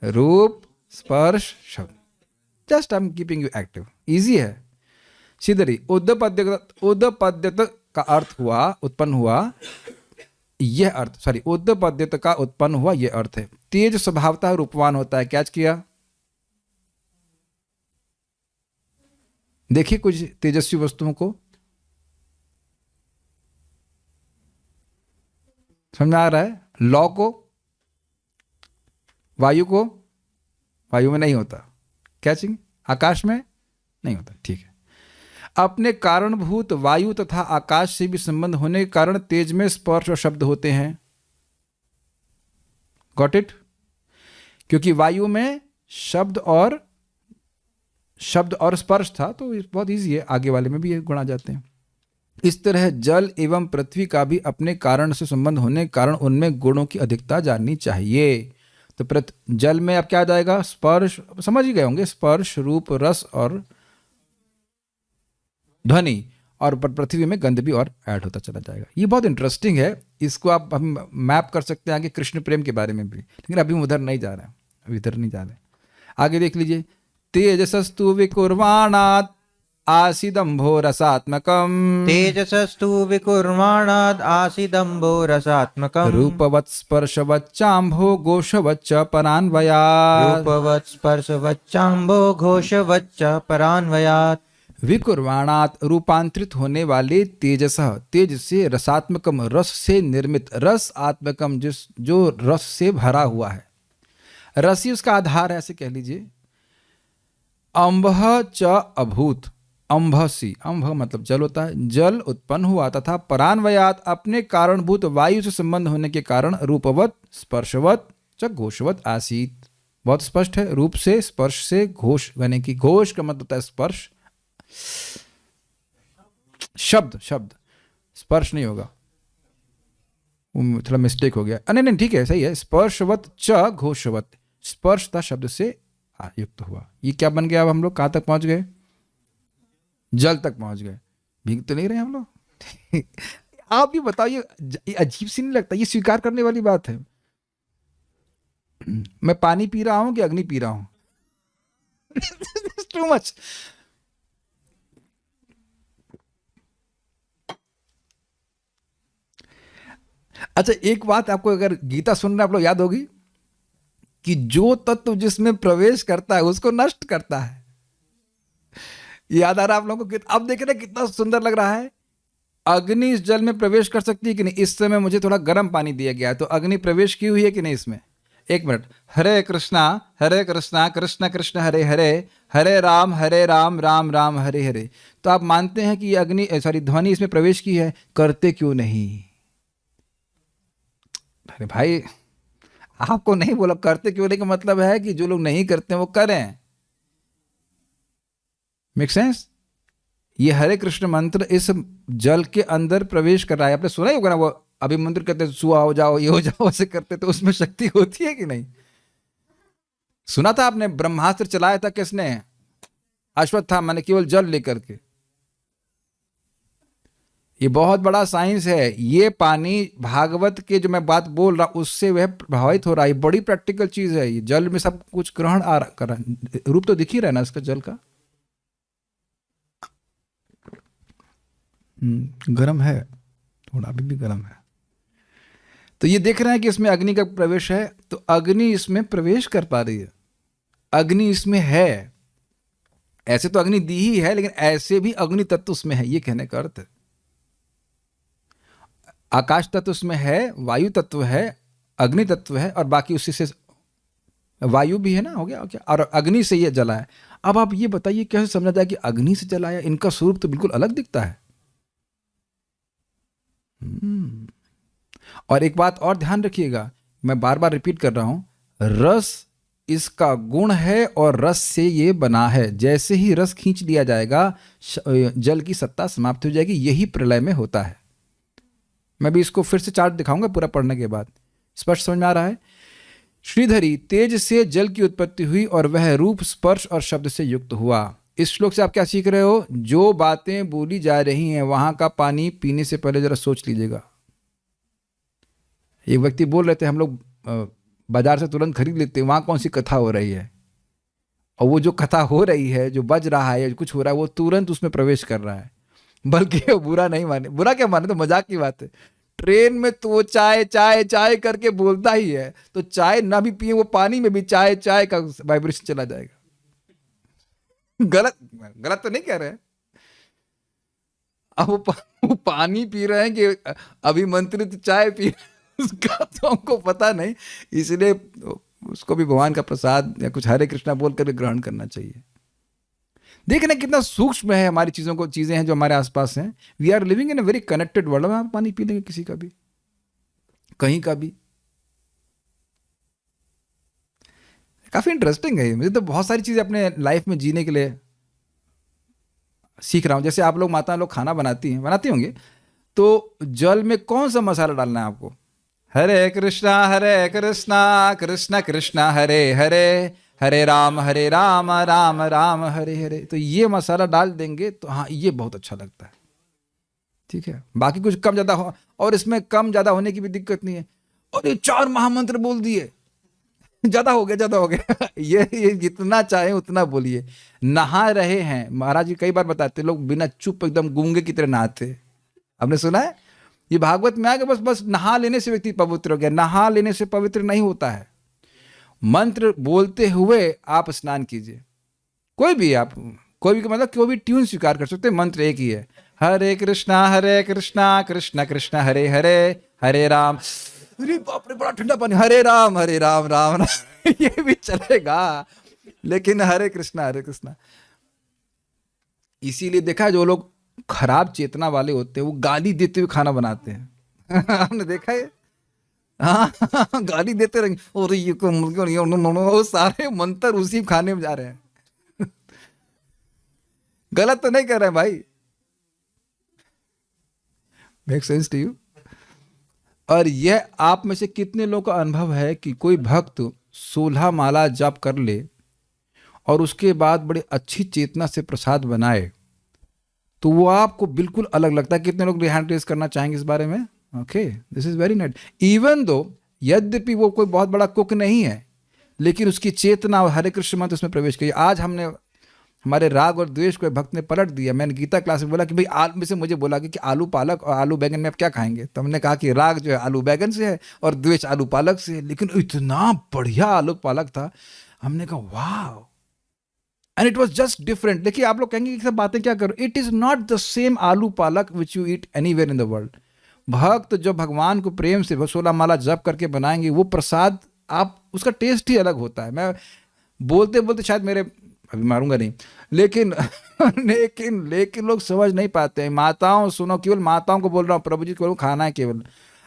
रूप, स्पर्श, शब्द। Just I am keeping you active, easy है, सीधरी। उदपद्यत का अर्थ हुआ उत्पन्न हुआ, यह अर्थ, सॉरी, उदपद्यत का उत्पन्न हुआ यह अर्थ है। तेज स्वभावतः रूपवान होता है। कैच किया? देखिए कुछ तेजस्वी वस्तुओं को, समझ आ रहा है? लौ को, वायु को, वायु में नहीं होता। कैचिंग? आकाश में नहीं होता, ठीक है। अपने कारणभूत वायु तथा आकाश से भी संबंध होने के कारण तेज में स्पर्श और शब्द होते हैं। Got it? क्योंकि वायु में शब्द और स्पर्श था, तो बहुत इजी है, आगे वाले में भी ये गुण आ जाते हैं। इस तरह जल एवं पृथ्वी का भी अपने कारण से संबंध होने के कारण उनमें गुणों की अधिकता जाननी चाहिए। तो जल में अब क्या आ जाएगा? स्पर्श, समझ ही गए होंगे, स्पर्श, रूप, रस और ध्वनि, और पृथ्वी में गंध भी और ऐड होता चला जाएगा। ये बहुत इंटरेस्टिंग है, इसको आप हम मैप कर सकते हैं आगे कृष्ण प्रेम के बारे में भी, लेकिन अभी हम उधर नहीं जा रहे हैं, अभी इधर नहीं जा रहे हैं। आगे देख लीजिए। तेजसस्तु विकुर्वाणात् आसीदंभो रसात्मकम्, तेजसस्तु विकुर्वाणात् आसीदंभो रसात्मकम्, रूपवत् स्पर्शवच्चाम्भो घोषवच्च परान्वयात्, रूपवत् स्पर्शवच्चाम्भो घोषवच्च परान्वयात्। विकुर्वाणात् रूपांतरित होने वाले तेजसः, तेज से, रसात्मकम रस से निर्मित, रस आत्मकम जो रस से भरा हुआ है, रस ही उसका आधार है, ऐसे कह लीजिए। अम्भः च अभूत, अम्भसी, अम्भ मतलब जल होता है, जल उत्पन्न हुआ, तथा परान्वयात अपने कारणभूत वायु से संबंध होने के कारण रूपवत स्पर्शवत च घोषवत आसीत। बहुत स्पष्ट है, रूप से, स्पर्श से, घोष यानी कि घोष का मतलब होता है स्पर्श, शब्द, स्पर्श नहीं होगा, थोड़ा मिस्टेक हो गया। नहीं नहीं ठीक है, सही है। स्पर्शवत च घोषवत, स्पर्शता शब्द से युक्त हुआ। ये क्या बन गया? अब हम लोग कहाँ तक पहुंच गए? जल तक पहुंच गए। भीग तो नहीं रहे हम लोग? आप ये बताइए, ये अजीब सी नहीं लगता? ये स्वीकार करने वाली बात है। मैं पानी पी रहा हूं कि अग्नि पी रहा हूं? Too much. अच्छा, एक बात आपको अगर गीता सुनना आप लोग याद होगी कि जो तत्व जिसमें प्रवेश करता है उसको नष्ट करता है। याद आ रहा है आप लोगों को? अब देख रहे हैं कितना सुंदर लग रहा है। अग्नि इस जल में प्रवेश कर सकती है कि नहीं? इस समय मुझे थोड़ा गर्म पानी दिया गया है, तो अग्नि प्रवेश की हुई है कि नहीं इसमें? एक मिनट। हरे कृष्णा कृष्ण कृष्ण हरे हरे, हरे राम राम राम हरे हरे। तो आप मानते हैं कि ये अग्नि, सॉरी, ध्वनि इसमें प्रवेश की है, करते क्यों नहीं? अरे भाई, आपको नहीं बोला करते क्यों नहीं का मतलब है कि जो लोग नहीं करते हैं वो करें। Make sense? ये हरे कृष्ण मंत्र इस जल के अंदर प्रवेश कर रहा है। आपने सुना ही होगा ना, वो अभिमंत्र कहते हैं सुआ हो जाओ, ये हो जाओ, ऐसे करते, तो उसमें शक्ति होती है कि नहीं? सुना था आपने? ब्रह्मास्त्र चलाया था किसने? अश्वत्थामा ने, केवल जल लेकर के। ये बहुत बड़ा साइंस है। ये पानी भागवत के जो मैं बात बोल रहा उससे वह प्रभावित हो रहा है। बड़ी प्रैक्टिकल चीज है। ये जल में सब कुछ ग्रहण आ रहा, कर रहा, रूप तो दिख ही रहा है ना इसका, जल का। गर्म है, थोड़ा अभी भी गर्म है। तो ये देख रहे हैं कि इसमें अग्नि का प्रवेश है, तो अग्नि इसमें प्रवेश कर पा रही है। अग्नि इसमें है। ऐसे तो अग्नि दी ही है, लेकिन ऐसे भी अग्नि तत्व उसमें है, ये कहने का अर्थ है। आकाश तत्व उसमें है, वायु तत्व है, अग्नि तत्व है, और बाकी उसी से वायु भी है ना, हो गया क्या? और अग्नि से ये जला है। अब आप ये बताइए कैसे समझा जाए कि अग्नि से जलाया? इनका स्वरूप तो बिल्कुल अलग दिखता है। और एक बात और ध्यान रखिएगा, मैं बार बार रिपीट कर रहा हूं, रस इसका गुण है और रस से ये बना है। जैसे ही रस खींच लिया जाएगा, जल की सत्ता समाप्त हो जाएगी। यही प्रलय में होता है। मैं भी इसको फिर से चार्ट दिखाऊंगा पूरा पढ़ने के बाद। स्पष्ट समझ में आ रहा है? श्रीधरी, तेज से जल की उत्पत्ति हुई और वह रूप, स्पर्श और शब्द से युक्त हुआ। इस श्लोक से आप क्या सीख रहे हो? जो बातें बोली जा रही हैं वहां का पानी पीने से पहले जरा सोच लीजिएगा। एक व्यक्ति बोल रहे थे, हम लोग बाजार से तुरंत खरीद लेते हैं, वहां कौन सी कथा हो रही है? और वो जो कथा हो रही है, जो बज रहा है, कुछ हो रहा है, वो तुरंत उसमें प्रवेश कर रहा है। बल्कि वो बुरा नहीं माने, बुरा क्या माने, तो मजाक की बात है। ट्रेन में तो वो चाय चाय चाय करके बोलता ही है, तो चाय ना भी पिए, वो पानी में भी चाय चाय का वाइब्रेशन चला जाएगा। गलत गलत तो नहीं कह रहे हैं। अब वो पानी पी रहे हैं कि अभिमंत्रित चाय पी रहे हैं, उसका तो हमको पता नहीं। इसलिए उसको भी भगवान का प्रसाद या कुछ हरे कृष्णा बोल कर ग्रहण करना चाहिए। देख रहे हैं कितना सूक्ष्म है हमारी चीजें हैं जो हमारे आसपास हैं। We are living in a very connected world. आप पानी पी लेंगे किसी का भी, कहीं का भी। काफी इंटरेस्टिंग है। मुझे तो बहुत सारी चीजें अपने लाइफ में जीने के लिए सीख रहा हूं। जैसे आप लोग, माता लोग खाना बनाती होंगे, तो जल में कौन सा मसाला डालना है आपको? हरे कृष्णा कृष्ण कृष्ण हरे हरे, हरे राम राम राम हरे हरे। तो ये मसाला डाल देंगे तो हाँ, ये बहुत अच्छा लगता है। ठीक है, बाकी कुछ कम ज्यादा हो, और इसमें कम ज्यादा होने की भी दिक्कत नहीं है। और ये 4 महामंत्र बोल दिए, ज्यादा हो गया। ये जितना चाहे उतना बोलिए। नहा रहे हैं, महाराज जी कई बार बताते, लोग बिना चुप एकदम गूंगे की तरह नहाते। आपने सुना है? ये भागवत में आ गया, बस नहा लेने से व्यक्ति पवित्र हो गया। नहा लेने से पवित्र नहीं होता है। मंत्र बोलते हुए आप स्नान कीजिए। कोई भी आप, कोई भी मतलब कोई भी ट्यून स्वीकार कर सकते हैं। मंत्र एक ही है, हरे कृष्णा कृष्ण कृष्ण हरे हरे, हरे राम, अरे बाप रे बड़ा ठंडा पानी, हरे राम राम राम। ये भी चलेगा, लेकिन हरे कृष्णा। इसीलिए देखा है, जो लोग खराब चेतना वाले होते हैं वो गाली देते हुए खाना बनाते हैं। आपने देखा है? हाँ, गाली देते रहेंगे, और ये वो सारे मंत्र उसी खाने में जा रहे हैं। गलत तो नहीं कर रहे हैं भाई? Make sense to you? और यह आप में से कितने लोगों का अनुभव है कि कोई भक्त 16 माला जप कर ले और उसके बाद बड़ी अच्छी चेतना से प्रसाद बनाए, तो वो आपको बिल्कुल अलग लगता है। कितने लोग हैंड रेज करना चाहेंगे इस बारे में? Okay, this is very night. Even though यद्यपि वो कोई बहुत बड़ा कुक नहीं है, लेकिन उसकी चेतना और हरे कृष्ण मंत्र उसमें प्रवेश किया। आज हमने हमारे राग और द्वेष को भक्त ने पलट दिया। मैंने गीता क्लास में बोला कि भाई आलू में से मुझे बोला कि आलू पालक और आलू बैगन में आप क्या खाएंगे, तो हमने कहा कि राग जो है आलू बैगन से है और द्वेष आलू पालक से है। लेकिन इतना बढ़िया आलू पालक था, हमने कहा वाह, and it was just different. देखिए आप लोग कहेंगे कि सब बातें क्या करो, it is not the same आलू पालक which you eat anywhere in the world. भक्त जो भगवान को प्रेम से 16 माला जप करके बनाएंगे, वो प्रसाद आप उसका टेस्ट ही अलग होता है। मैं बोलते बोलते शायद मेरे अभी मारूंगा नहीं, लेकिन लेकिन लोग समझ नहीं पाते हैं। माताओं सुनो, केवल माताओं को बोल रहा हूँ, प्रभु जी को खाना है केवल।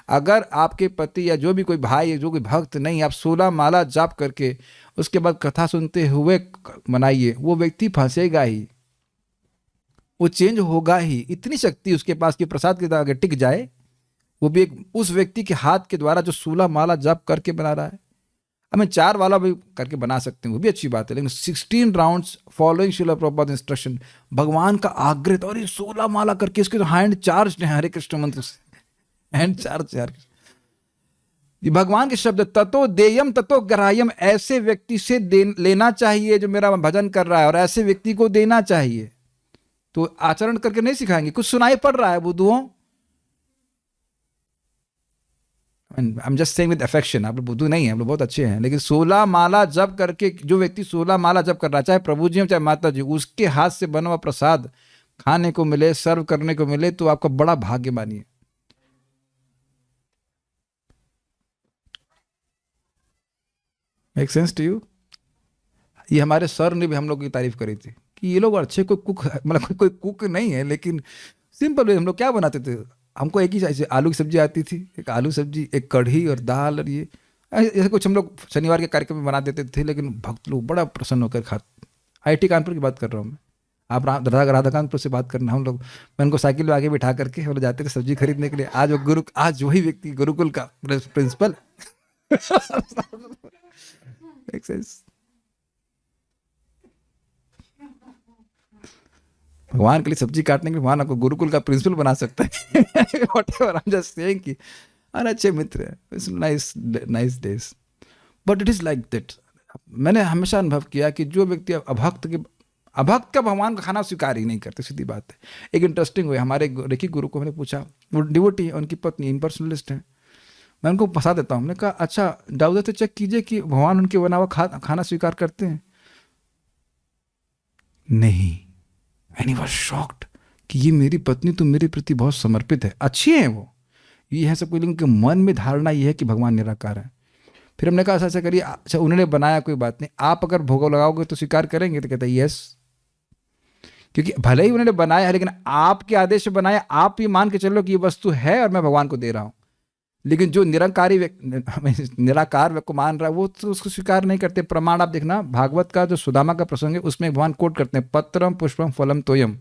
अगर आपके पति या जो भी कोई भाई है जो कोई भक्त नहीं, आप 16 माला जाप करके उसके बाद कथा सुनते हुए मनाइए, वो व्यक्ति फंसेगा ही, वो चेंज होगा ही। इतनी शक्ति उसके पास कि प्रसाद के आगे टिक जाए, वो भी एक उस व्यक्ति के हाथ के द्वारा जो 16 माला जाप करके बना रहा है। हमें 4 वाला भी करके बना सकते हैं, वो भी अच्छी बात है, लेकिन 16 rounds following Srila Prabhupada instruction, भगवान का आग्रह। और ये 16 माला करके इसके तो हैंड चार्ज है हरे कृष्ण मंत्र से, हैंड चार्ज यार। ये भगवान के शब्द, ततो देयम ततो ग्राह्यम, ऐसे व्यक्ति से लेना चाहिए जो मेरा भजन कर रहा है, और ऐसे व्यक्ति को देना चाहिए। तो आचरण करके नहीं सिखाएंगे, कुछ सुनाई पड़ रहा है बुद्धुओं, I am just saying with affection, आप लोग बुद्धू नहीं है, आप लोग बहुत अच्छे हैं, लेकिन 16 माला जप करके जो व्यक्ति 16 माला जप कर रहा है, चाहे प्रभु जी हो चाहे माता जी, उसके हाथ से बना हुआ प्रसाद खाने को मिले, सर्व करने को मिले, तो आपका बड़ा भाग्य मानिए। Make sense to you? ये हमारे सर ने भी हम लोग की तारीफ करी थी कि ये लोग अच्छे कोई कुक, मतलब कोई कुक नहीं है, लेकिन सिंपल वे हम लोग क्या बनाते थे। हमको एक ही ऐसे आलू की सब्जी आती थी, एक आलू सब्जी, एक कढ़ी और दाल, और ये ऐसे कुछ हम लोग शनिवार के कार्यक्रम में बना देते थे, लेकिन भक्त लोग बड़ा प्रसन्न होकर खाते। IIT कानपुर की बात कर रहा हूँ मैं, आप राधाकानपुर से बात करना। हम लोग, मैं उनको साइकिल में आगे बिठा करके हम लोग जाते थे सब्जी खरीदने के लिए। आज वही व्यक्ति गुरुकुल का प्रिंसिपल। भगवान के लिए सब्जी काटने के लिए भगवान आपको गुरुकुल का प्रिंसिपल बना सकता है। Whatever, I'm just saying कि अच्छे मित्र है, it's nice days, but it is like that. मैंने हमेशा अनुभव किया कि जो व्यक्ति अभक्त का भगवान का खाना स्वीकार ही नहीं करते, सीधी बात है। एक इंटरेस्टिंग हुआ, हमारे रेखी गुरु को मैंने पूछा, वो डिवोटी है, उनकी पत्नी इम्पर्सनलिस्ट है, मैं उनको फंसा देता हूँ। मैंने कहा अच्छा दाऊदा से चेक कीजिए कि भगवान उनके बना हुआ खाना स्वीकार करते हैं। नहीं, एंड ही वाज शॉक्ड कि ये मेरी पत्नी तो मेरे प्रति बहुत समर्पित है, अच्छी है वो, ये है सब कुछ, लेकिन उनके मन में धारणा ये है कि भगवान निराकार है। फिर हमने कहा ऐसा करिए, अच्छा उन्होंने बनाया कोई बात नहीं, आप अगर भोग लगाओगे तो स्वीकार करेंगे? तो कहता है यस, क्योंकि भले ही उन्होंने बनाया है, लेकिन आपके आदेश से बनाया, आप ये मान के चलो कि ये वस्तु है और मैं भगवान को दे रहा हूँ। लेकिन जो निराकार व्यक्ति को मान रहा है, वो तो उसको स्वीकार नहीं करते। प्रमाण आप देखना, भागवत का जो सुदामा का प्रसंग है उसमें भगवान कोट करते हैं, पत्रम पुष्पम फलम तोयम,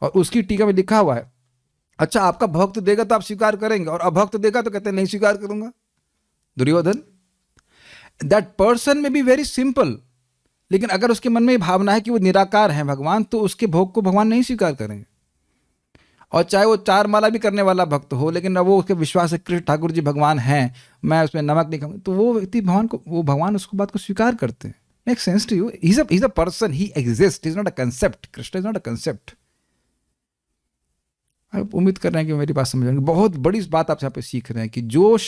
और उसकी टीका में लिखा हुआ है, अच्छा आपका भक्त देगा तो आप स्वीकार करेंगे, और अभक्त देगा तो कहते हैं नहीं स्वीकार करूंगा। दुर्योधन, दैट पर्सन में बी वेरी सिंपल, लेकिन अगर उसके मन में भावना है कि वो निराकार है भगवान, तो उसके भोग को भगवान नहीं स्वीकार करेंगे। और चाहे वो 4 माला भी करने वाला भक्त हो, लेकिन वो उसके विश्वास है कृष्ण ठाकुर जी भगवान हैं, मैं उसमें नमक नहीं खाऊंगा, तो वो व्यक्ति भगवान उसको बात को स्वीकार करते हैं। Make sense to you? He is a person, he exist, is not a concept. Krishna is not a concept. आप उम्मीद कर रहे हैं कि मेरी बात समझ आएंगे। बहुत बड़ी बात आप यहाँ पे सीख रहे हैं कि जो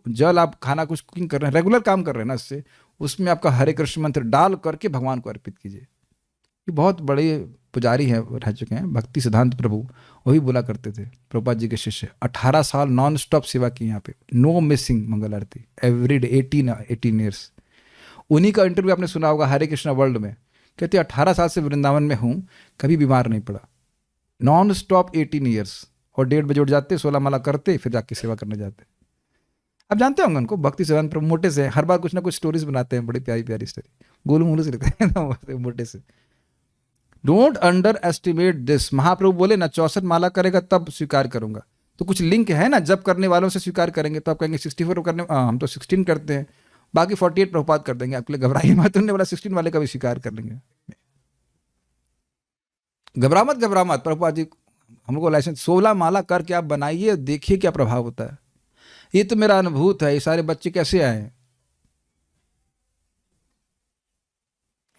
जल आप खाना कुछ कुकिंग कर रहे हैं, रेगुलर काम कर रहे हैं ना, इससे उसमें आपका हरे कृष्ण मंत्र डाल करके भगवान को अर्पित कीजिए। ये बहुत बड़े पुजारी हैं, रह चुके हैं, भक्ति सिद्धांत प्रभु, वही बोला करते थे, प्रभुपाद जी के शिष्य। 18 साल नॉन स्टॉप सेवा की यहाँ पे, नो मिसिंग मंगल आरती, एवरी डे, 18 ईयर्स। उन्हीं का इंटरव्यू आपने सुना होगा हरे कृष्णा वर्ल्ड में, कहते 18 साल से वृंदावन में हूँ, कभी बीमार नहीं पड़ा, नॉन स्टॉप 18 ईयर्स, और 1:30 बजे उठ जाते, 16 माला करते, फिर जाके सेवा करने जाते। आप जानते होंगे उनको, भक्ति सिद्धांत प्रभु मोटे से हर बार कुछ ना कुछ स्टोरीज बनाते हैं, बड़ी प्यारी प्यारी स्टोरी, गोलू मोलू से लिखते हैं मोटे से। Don't underestimate this. Mahaprabhu बोले ना 64 माला करेगा तब स्वीकार करूंगा, तो कुछ लिंक है ना, जब करने वालों से स्वीकार करेंगे तो आप कहेंगे 64 करने, हम तो 16 करते हैं, बाकी 48 प्रभुपाद कर देंगे, आपके लिए घबराइए मत, उन्होंने बोला 16 वाले का भी स्वीकार कर लेंगे। घबरा मत प्रभुपाद जी हमको लाइसेंस 16 माला करके आप बनाइए, देखिए क्या प्रभाव होता है। ये तो मेरा अनुभूत है, ये सारे बच्चे कैसे आए,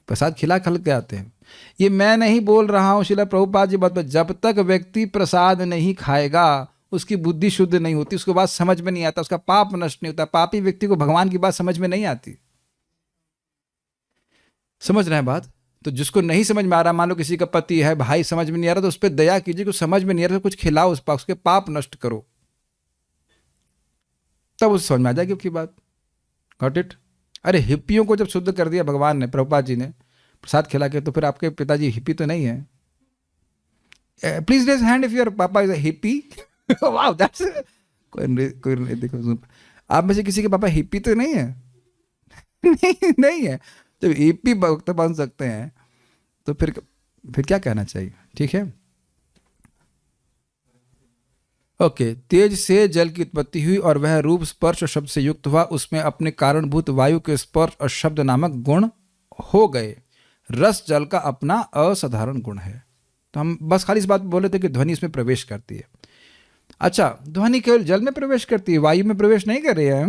प्रसाद खिला खल के आते हैं। ये मैं नहीं बोल रहा हूं, शिला प्रभुपाद जी बात, जब तक व्यक्ति प्रसाद नहीं खाएगा उसकी बुद्धि शुद्ध नहीं होती, उसको बात समझ में नहीं आता, उसका पाप नष्ट नहीं होता। पापी व्यक्ति को भगवान की बात समझ में नहीं आती। समझ रहे हैं बात? तो जिसको नहीं समझ में आ रहा, मान लो किसी का पति है, भाई समझ में नहीं आ रहा, तो उस पर दया कीजिए, कुछ समझ में नहीं आ रहा तो कुछ खिलाओ, उसके पाप नष्ट करो, तब उसे समझ में आ जाएगी आपकी बात। Got it? अरे हिप्पियों को जब शुद्ध कर दिया भगवान ने, प्रभुपाद जी ने प्रसाद खिला के, तो फिर आपके पिताजी हिप्पी तो नहीं है? Please raise hand if your papa is a hippie. Wow, that's कोई देखो, आप में से किसी के पापा हिप्पी तो नहीं है? नहीं है। जब हिप्पी भक्त बन सकते हैं तो फिर क्या कहना चाहिए? ठीक है, ओके। तेज से जल की उत्पत्ति हुई और वह रूप स्पर्श और शब्द से युक्त हुआ, उसमें अपने कारणभूत वायु के स्पर्श और शब्द नामक गुण हो गए। रस जल का अपना असाधारण गुण है। तो हम बस खाली इस बात बोले थे कि ध्वनि इसमें प्रवेश करती है। अच्छा, ध्वनि केवल जल में प्रवेश करती है, वायु में प्रवेश नहीं कर रही है।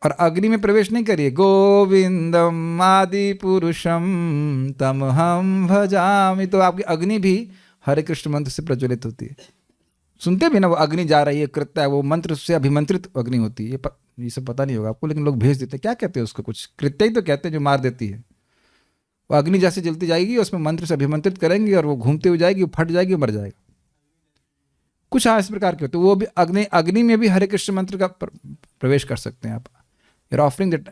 और अग्नि में प्रवेश नहीं करिए। गोविंदम आदि पुरुषम तम हम भजामि, तो आपकी अग्नि भी हरे कृष्ण मंत्र से प्रज्वलित होती है। सुनते भी ना, वो अग्नि जा रही है, कृत्य है, वो मंत्र से अभिमंत्रित अग्नि होती है। ये सब पता नहीं होगा आपको, लेकिन लोग भेज देते हैं। क्या कहते हैं उसको? कुछ कृत्य ही तो कहते हैं जो मार देती है। वो अग्नि जैसे जलती जाएगी, उसमें मंत्र से अभिमंत्रित करेंगे और वो घूमते हुए जाएगी, फट जाएगी, मर जाएगा। कुछ इस प्रकार के होते, वो भी अग्नि में भी हरे कृष्ण मंत्र का प्रवेश कर सकते हैं आप। You're offering that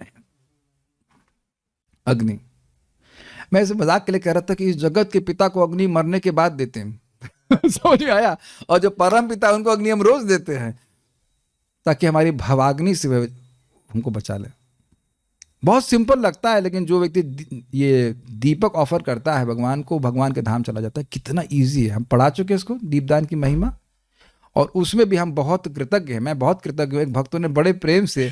अग्नि। मैं इसे मजाक के लिए कह रहा था कि इस जगत के पिता को अग्नि मरने के बाद देते हैं। समझ में आया? और जो परम पिता उनको अग्नि हम रोज देते हैं, ताकि हमारी भवाग्नि से हमको बचा ले। बहुत सिंपल लगता है, लेकिन जो व्यक्ति ये दीपक ऑफर करता है भगवान को, भगवान के धाम चला जाता है। कितना ईजी है, हम पढ़ा चुके हैं इसको, दीपदान की महिमा, और उसमें भी हम बहुत कृतज्ञ हैं। मैं बहुत कृतज्ञ हूँ। एक भक्तों ने बड़े प्रेम से,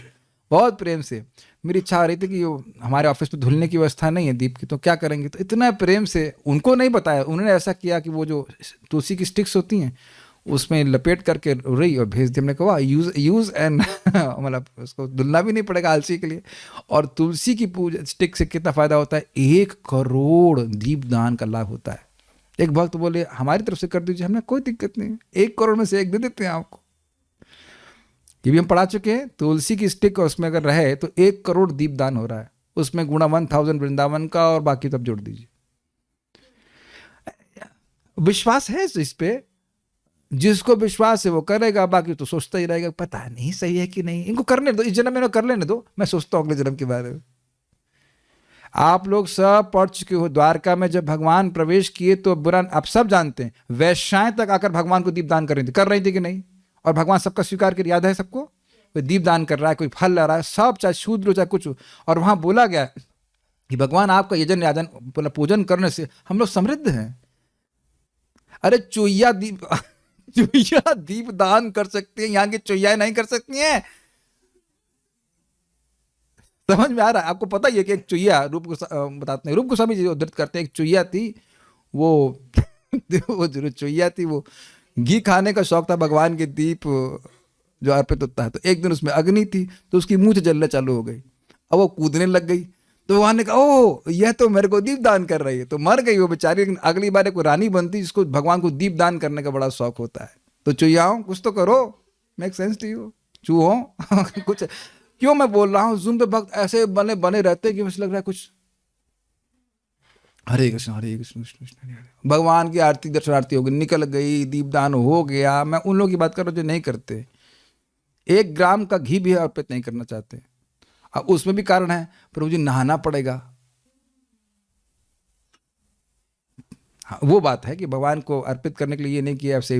बहुत प्रेम से, मेरी इच्छा आ रही थी कि हमारे ऑफिस में धुलने की व्यवस्था नहीं है दीप की, तो क्या करेंगे? तो इतना प्रेम से, उनको नहीं बताया, उन्होंने ऐसा किया कि वो जो तुलसी की स्टिक्स होती हैं उसमें लपेट करके रही और भेज दी। हमने कहा यूज एंड मतलब उसको धुलना भी नहीं पड़ेगा आलसी के लिए। और तुलसी की पूजा स्टिक से कितना फायदा होता है? 1 करोड़ दीपदान का लाभ होता है। एक भक्त बोले हमारी तरफ से कर दीजिए, हमने कोई दिक्कत नहीं, 1 करोड़ में से 1 दे देते हैं आपको। ये भी हम पढ़ा चुके हैं। तुलसी की स्टिक उसमें अगर रहे तो 1 करोड़ दीपदान हो रहा है, उसमें गुणा 1000 वृंदावन का और बाकी तब जोड़ दीजिए। विश्वास है इस पे, जिसको विश्वास है वो करेगा, बाकी तो सोचता ही रहेगा पता नहीं सही है कि नहीं। इनको करने दो, इस जन्म में कर लेने दो, मैं सोचता हूं अगले जन्म के बारे में। आप लोग सब पढ़ चुके हो, द्वारका में जब भगवान प्रवेश किए तो बुरा, आप सब जानते हैं, वैश्याएं तक आकर भगवान को दीपदान कर रही थी कि नहीं? और भगवान सबका स्वीकार कर, याद है सबको? कोई दीपदान कर रहा है, कोई फल ला रहा है, सब, चाहे शूद्र हो चाहे कुछ हो। और वहां बोला गया कि भगवान आपका यजन यादन पूजन करने से हम लोग समृद्ध हैं। अरे चुईया दीप दान कर सकते हैं, यहाँ की चुईया नहीं कर सकती हैं। समझ में आ रहा है आपको? पता ही है कि एक चुईया, बताते हैं, रूप गोस्वामी जी उद्धृत करते हैं, एक चुईया थी, वो जो चुईया थी, वो घी खाने का शौक था, भगवान के दीप जो अर्पित होता है, तो एक दिन उसमें अग्नि थी, तो उसकी मुंह जलने चालू हो गई। अब वो कूदने लग गई, तो भगवान ने कहा ओ यह तो मेरे को दीप दान कर रही है, तो मर गई वो बेचारी। लेकिन अगली बार एक रानी बनती जिसको भगवान को दीप दान करने का बड़ा शौक होता है। तो चुईयाओं कुछ तो करो, मेक सेंस टू यू चूहो। कुछ क्यों मैं बोल रहा हूँ, जूम पे भक्त ऐसे बने रहते कि मुझे लग रहा है कुछ हरे कृष्ण कृष्ण कृष्ण हरे। भगवान की आरती दर्शनार्थी हो गई, निकल गई, दीपदान हो गया। मैं उन लोगों की बात कर रहा हूँ जो नहीं करते, 1 ग्राम का घी भी अर्पित नहीं करना चाहते। अब उसमें भी कारण है, प्रभु जी नहाना पड़ेगा। हाँ, वो बात है कि भगवान को अर्पित करने के लिए ये नहीं किया ऐसे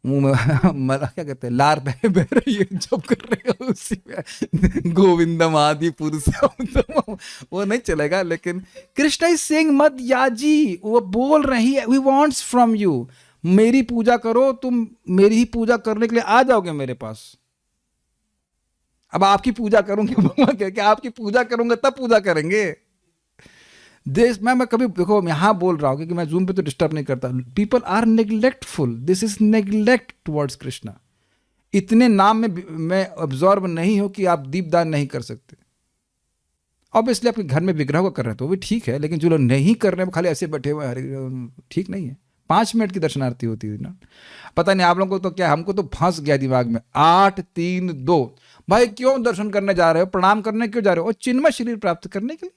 मुंह में मला क्या कहते हैं, लार बह बह रही है जब कर रहे हो उसी में गोविंदम आदि पुरुषोत्तम, वो नहीं चलेगा। लेकिन कृष्ण इज सेइंग मत याजी, वो बोल रही है वी वांट्स फ्रॉम यू, मेरी पूजा करो, तुम मेरी ही पूजा करने के लिए आ जाओगे मेरे पास। अब आपकी पूजा करूंगे भगवान कह के, आपकी पूजा करूंगा तब पूजा करेंगे। देश मैं कभी देखो यहाँ बोल रहा हूँ क्योंकि मैं जूम पे तो डिस्टर्ब नहीं करता, people are neglectful, this is neglect towards Krishna. इतने नाम में मैं ऑब्जॉर्व नहीं हो कि आप दीपदान नहीं कर सकते। ऑब्वियसली आपके घर में विग्रह को कर रहे हैं तो वो भी ठीक है, लेकिन जो लोग नहीं कर रहे हैं खाली ऐसे बैठे हुए हैं, ठीक नहीं है। 5 मिनट की दर्शनार्थी होती है ना, पता नहीं आप लोगों को तो क्या, हमको तो फंस गया दिमाग में 8 3 2। भाई क्यों दर्शन करने जा रहे हो, प्रणाम करने क्यों जा रहे हो? और चिन्मय शरीर प्राप्त करने के लिए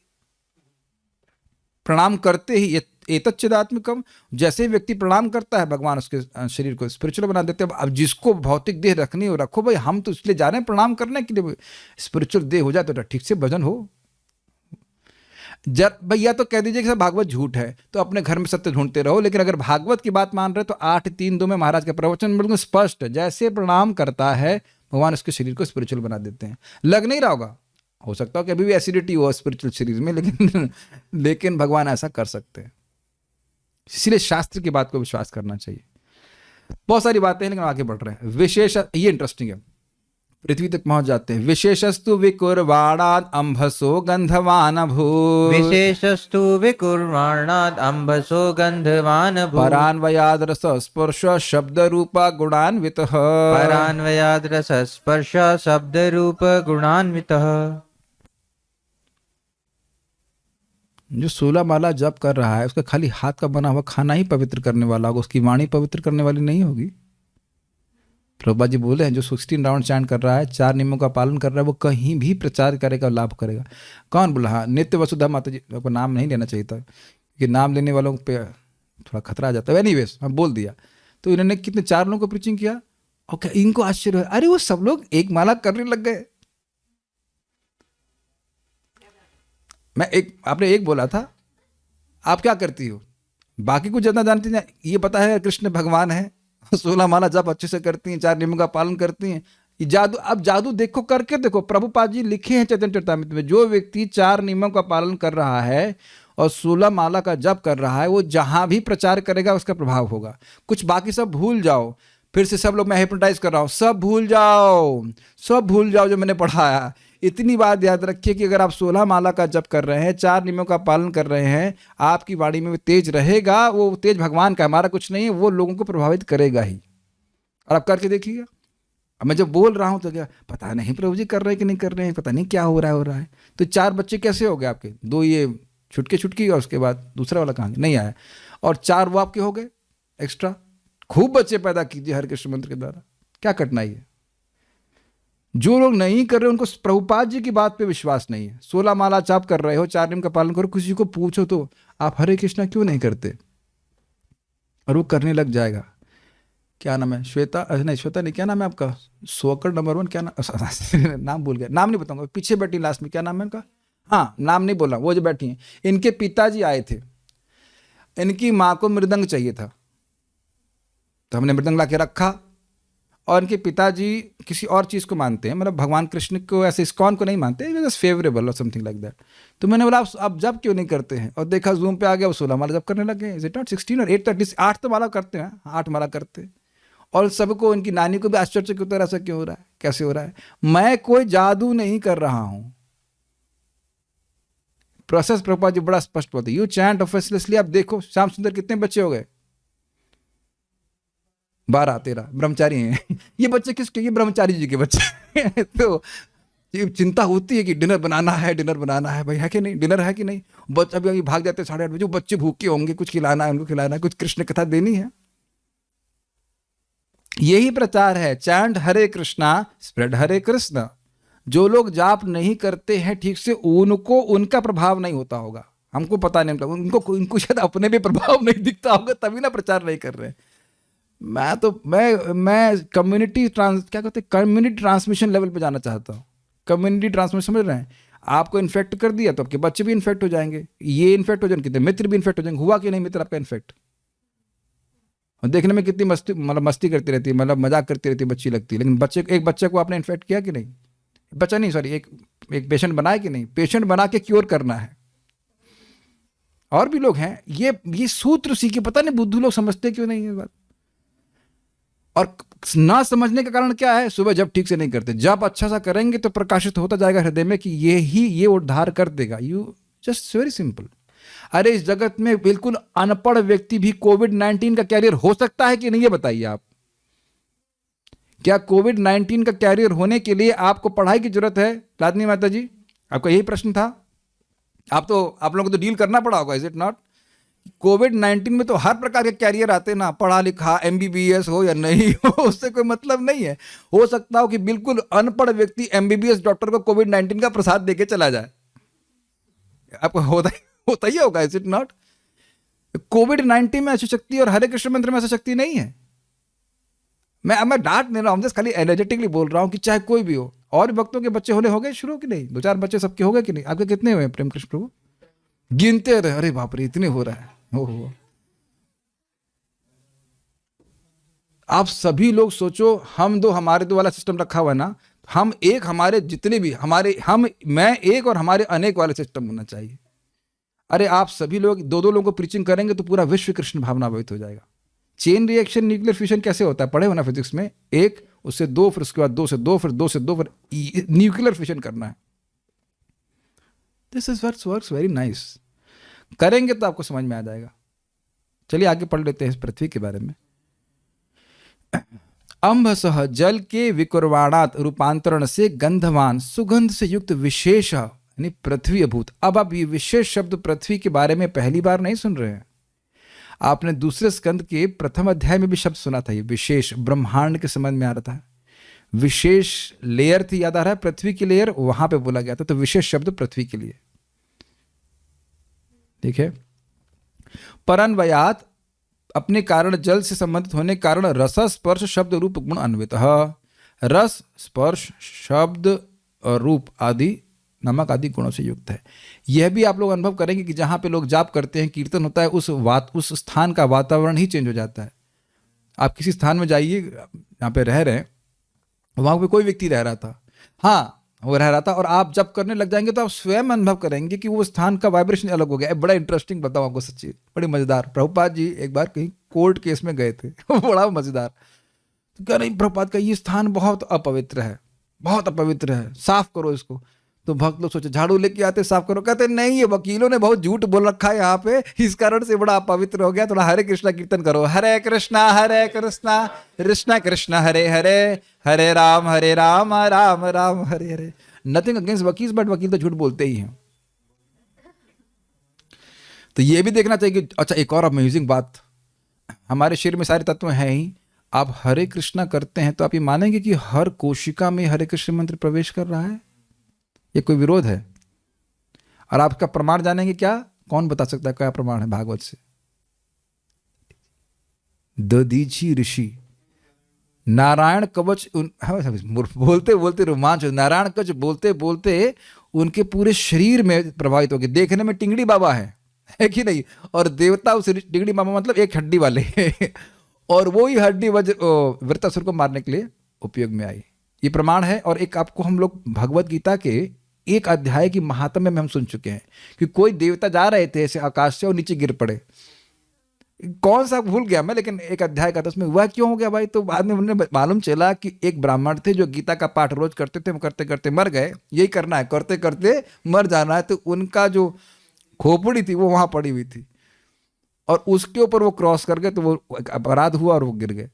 प्रणाम करते ही एतच्चिदात्मिकम, जैसे ही व्यक्ति प्रणाम करता है भगवान उसके शरीर को स्पिरिचुअल बना देते हैं। अब जिसको भौतिक देह रखनी हो रखो भाई, हम तो इसलिए जा रहे हैं प्रणाम करने के लिए, स्पिरिचुअल देह हो जाए तो ठीक से भजन हो। जब भैया तो कह दीजिए कि भागवत झूठ है तो अपने घर में सत्य ढूंढते रहो, लेकिन अगर भागवत की बात मान रहे तो 8 3 2 में महाराज का प्रवचन बिल्कुल स्पष्ट है, जैसे प्रणाम करता है भगवान उसके शरीर को स्पिरिचुअल बना देते हैं। लग नहीं रहा होगा, हो सकता हो कि अभी भी एसिडिटी हो स्पिरिचुअल शरीर में, लेकिन भगवान ऐसा कर सकते हैं। इसलिए शास्त्र की बात को विश्वास करना चाहिए। बहुत सारी बातें हैं लेकिन आगे बढ़ रहे हैं। विशेष, ये इंटरेस्टिंग है, पृथ्वी तक पहुंच जाते हैं। विशेषस्तु विकुर्वाणाद अंभसो गंधवान भू, विशेषस्तु विकुर्वाणाद अंभसो गंधवान भू, परान्वयाद रस स्पर्श शब्द रूप गुणान्वितः, परान्वयाद रस स्पर्श शब्द रूप गुणान्वितः। जो 16 माला जप कर रहा है उसका खाली हाथ का बना हुआ खाना ही पवित्र करने वाला होगा, उसकी वाणी पवित्र करने वाली नहीं होगी। प्रभुपाद जी बोले हैं जो 16 राउंड चैंट कर रहा है, 4 नियमों का पालन कर रहा है, वो कहीं भी प्रचार करेगा, लाभ करेगा। कौन बोला? हाँ, नित्य वसुधा माता जी को नाम नहीं लेना चाहिए था क्योंकि नाम लेने वालों पे थोड़ा खतरा आ जाता है। एनीवेज हम बोल दिया। तो इन्होंने कितने 4 लोगों को प्रीचिंग किया और क्या इनको आश्चर्य है, अरे वो सब लोग एक माला करने लग गए। आपने एक बोला था, आप क्या करती हो? बाकी कुछ जितना जानती हैं, ये पता है कृष्ण भगवान है, 16 माला जब अच्छे से करती हैं, 4 नियमों का पालन करती हैं। ये जादू, अब जादू देखो, करके देखो। प्रभुपाद जी लिखे हैं चैतन्य चरितामृत में, जो व्यक्ति 4 नियमों का पालन कर रहा है और 16 माला का जप कर रहा है, वो जहां भी प्रचार करेगा उसका प्रभाव होगा। कुछ बाकी सब भूल जाओ, फिर से सब लोग, मैं हिप्नोटाइज कर रहा हूं, सब भूल जाओ, सब भूल जाओ जो मैंने पढ़ाया। इतनी बात याद रखिए कि अगर आप 16 माला का जप कर रहे हैं, 4 नियमों का पालन कर रहे हैं, आपकी वाणी में तेज रहेगा। वो तेज भगवान का, हमारा कुछ नहीं है, वो लोगों को प्रभावित करेगा ही। और आप करके देखिएगा। अब मैं जब बोल रहा हूं तो क्या पता नहीं प्रभु जी कर रहे हैं कि नहीं कर रहे हैं, पता नहीं क्या हो रहा है। तो 4 बच्चे कैसे हो गए आपके? 2 ये छुटकी और उसके बाद दूसरा वाला कहाँ नहीं आया, और 4 वो आपके हो गए एक्स्ट्रा। खूब बच्चे पैदा कीजिए हरे कृष्ण मंत्र के द्वारा, क्या कठिनाई है। जो लोग नहीं कर रहे उनको प्रभुपाद जी की बात पे विश्वास नहीं है। 16 माला जाप कर रहे हो, 4 नियम का पालन करो, किसी को पूछो तो आप हरे कृष्णा क्यों नहीं करते, और वो करने लग जाएगा। क्या नाम है? श्वेता, नहीं श्वेता नहीं, क्या नाम है आपका? सोकर नंबर 1, क्या नाम? नाम भूल गया, नाम नहीं बताऊंगा। पीछे बैठी लास्ट में, क्या नाम है उनका? हाँ, नाम नहीं बोला, वो जो बैठी हैं। इनके पिताजी आए थे, इनकी माँ को मृदंग चाहिए था, तो हमने मृदंग ला के रखा। और इनके पिताजी किसी और चीज़ को मानते हैं, मतलब भगवान कृष्ण को, ऐसे इस्कॉन को नहीं मानते, जस्ट फेवरेबल और समथिंग लाइक दैट। तो मैंने बोला आप जब क्यों नहीं करते हैं? और देखा जूम पे आ गया, वो 16 माला जब करने लगे। इज इट नॉट 16 और 8? तो एटलीस्ट 8 तो माला करते हैं, 8 माला करते हैं। और सबको, इनकी नानी को भी आश्चर्य क्यों होता है, ऐसा क्यों हो रहा है, कैसे हो रहा है? मैं कोई जादू नहीं कर रहा हूं। प्रोसेस प्रभुपाद जी बड़ा स्पष्ट बोलते, यू चैंट ऑफेसलेसली। आप देखो श्याम सुंदर कितने बच्चे हो गए, 12-13 ब्रह्मचारी हैं। ये बच्चे किसके? ये ब्रह्मचारी जी के बच्चे। तो ये चिंता होती है कि डिनर बनाना है भाई, है कि नहीं, डिनर है कि नहीं। बच्चे अभी भाग जाते 8:30 बजे, बच्चे भूखे होंगे, कुछ खिलाना है, उनको खिलाना है, कुछ कृष्ण कथा देनी है। यही प्रचार है, चैंट हरे कृष्णा, स्प्रेड हरे कृष्ण। जो लोग जाप नहीं करते हैं ठीक से, उनको उनका प्रभाव नहीं होता होगा, हमको पता नहीं, उनको शायद अपने भी प्रभाव नहीं दिखता होगा, तभी ना प्रचार नहीं कर रहे हैं। मैं कम्युनिटी क्या कहते हैं, कम्युनिटी ट्रांसमिशन लेवल पे जाना चाहता हूँ। कम्युनिटी ट्रांसमिशन समझ रहे हैं? आपको इन्फेक्ट कर दिया तो आपके बच्चे भी इन्फेक्ट हो जाएंगे, ये इन्फेक्ट हो जाएंगे, मित्र भी इन्फेक्ट हो जाएंगे। हुआ कि नहीं मित्र आपका इन्फेक्ट? और देखने में कितनी मस्ती, मतलब मस्ती करती रहती है, मतलब मजाक करती रहती है, बच्ची लगती है, लेकिन एक बच्चे को आपने इन्फेक्ट किया कि नहीं? बच्चा नहीं, सॉरी, एक पेशेंट बनाया कि नहीं? पेशेंट बना के क्योर करना है। और भी लोग हैं, ये सूत्र सीखे, पता नहीं बुद्धू लोग समझते क्यों नहीं है बात। और ना समझने का कारण क्या है? सुबह जब ठीक से नहीं करते, जब अच्छा सा करेंगे तो प्रकाशित होता जाएगा हृदय में कि ये उद्धार कर देगा। You just very simple. अरे इस जगत में बिल्कुल अनपढ़ व्यक्ति भी कोविड-19 का कैरियर हो सकता है कि नहीं, ये बताइए आप। क्या कोविड-19 का कैरियर होने के लिए आपको पढ़ाई की जरूरत है? लादनी माता जी, आपका यही प्रश्न था। आप लोगों को तो डील करना पड़ा होगा, इज इट नॉट? कोविड-19 में तो हर प्रकार के कैरियर आते ना, पढ़ा लिखा एमबीबीएस हो या नहीं हो, उससे कोई मतलब नहीं है। हो सकता हो कि बिल्कुल अनपढ़ व्यक्ति एमबीबीएस डॉक्टर को कोविड-19 का प्रसाद देके चला जाए। आपको होता ही होगा, इज इट नॉट? कोविड-19 में ऐसी शक्ति और हरे कृष्ण मंत्र में ऐसी शक्ति नहीं है। मैं डांट नहीं रहा हूं, जस्ट खाली एनर्जेटिकली बोल रहा हूं कि चाहे कोई भी हो। और भक्तों के बच्चे हो गए शुरू कि नहीं? 2-4 बच्चे सबके हो गए कि नहीं? आपके कितने हुए प्रेम कृष्ण प्रभु? गिनते रहे, अरे बाप रे इतने हो रहा है। हो आप सभी लोग सोचो, हम दो हमारे दो वाला सिस्टम रखा हुआ है ना, हम एक, हमारे जितने भी मैं एक और हमारे अनेक वाला सिस्टम होना चाहिए। अरे आप सभी लोग 2-2 लोगों को प्रीचिंग करेंगे तो पूरा विश्व कृष्ण भावनावित हो जाएगा। चेन रिएक्शन न्यूक्लियर फ्यूजन कैसे होता है? पढ़े हो ना फिजिक्स में, 1 उससे 2, फिर उसके बाद 2 से 2, फिर 2 से 2, फिर न्यूक्लियर फ्यूजन करना है। This is works very nice. करेंगे तो आपको समझ में आ जाएगा। चलिए आगे पढ़ लेते हैं इस पृथ्वी के बारे में। अंभसह जल के विकुर्वाणात रूपांतरण से गंधवान सुगंध से युक्त विशेष, यानी पृथ्वी अभूत। अब आप ये विशेष शब्द पृथ्वी के बारे में पहली बार नहीं सुन रहे हैं। आपने दूसरे स्कंद के प्रथम अध्याय में भी शब्द सुना था। ये विशेष ब्रह्मांड के संबंध में आ रहा था। विशेष लेयर थी, याद आ रहा है? पृथ्वी की लेयर, वहां पे बोला गया था। तो विशेष शब्द पृथ्वी के लिए, ठीक है। परन्वयात, अपने कारण जल से संबंधित होने के कारण रस स्पर्श शब्द रूप गुण अन्वित। रस स्पर्श शब्द और रूप आदि नमक आदि गुणों से युक्त है। यह भी आप लोग अनुभव करेंगे कि जहां पे लोग जाप करते हैं, कीर्तन होता है, उस स्थान का वातावरण ही चेंज हो जाता है। आप किसी स्थान में जाइए, यहाँ पे रह रहे हैं, वहां पे कोई व्यक्ति रह रहा था, हाँ वो रह रहा था, और आप जब करने लग जाएंगे तो आप स्वयं अनुभव करेंगे कि वो स्थान का वाइब्रेशन अलग हो गया। बड़ा इंटरेस्टिंग बताऊं आपको, सच्ची बड़ी मजेदार। प्रभुपाद जी एक बार कहीं कोर्ट केस में गए थे बड़ा मजेदार। तो कह रही प्रभुपाद का ये स्थान बहुत अपवित्र है, बहुत अपवित्र है, साफ करो इसको। तो भक्त लोग सोचे झाड़ू लेके आते साफ करो, कहते नहीं ये वकीलों ने बहुत झूठ बोल रखा है यहाँ पे, इस कारण से बड़ा अपवित्र हो गया। थोड़ा हरे कृष्णा कीर्तन करो, हरे कृष्णा कृष्णा कृष्णा हरे हरे, हरे राम राम राम हरे हरे। नथिंग अगेंस्ट वकील, बट वकील तो झूठ बोलते ही हैं। तो ये भी देखना चाहिए कि अच्छा, एक और अमेजिंग बात, हमारे शरीर में सारे तत्व हैं ही। आप हरे कृष्णा करते हैं तो आप ये मानेंगे कि हर कोशिका में हरे कृष्ण मंत्र प्रवेश कर रहा है। ये कोई विरोध है? और आपका प्रमाण जानेंगे क्या? कौन बता सकता है क्या प्रमाण है? भागवत से। दधीची ऋषि नारायण कवच बोलते बोलते रोमांच, नारायण कवच बोलते बोलते उनके पूरे शरीर में प्रभावित हो गए। देखने में टिंगड़ी बाबा है कि नहीं? और देवता उस टिंगड़ी बाबा मतलब एक हड्डी वाले और वो ही हड्डी वृत्तासुर को मारने के लिए उपयोग में आई। ये प्रमाण है। और एक आपको हम लोग भगवत गीता के एक अध्याय की महात्म्य में हम सुन चुके हैं कि कोई देवता जा रहे थे ऐसे आकाश से और नीचे गिर पड़े। कौन सा भूल गया मैं, लेकिन एक अध्याय का 10 में हुआ क्यों हो गया भाई? तो बाद में उन्हें मालूम चला कि एक ब्राह्मण थे जो गीता का पाठ रोज करते थे, करते करते मर गए। यही करना है, करते करते मर जाना है। तो उनका जो खोपड़ी थी वो वहां पड़ी हुई थी और उसके ऊपर वो क्रॉस कर गए, तो वो अपराध हुआ और वो गिर गए।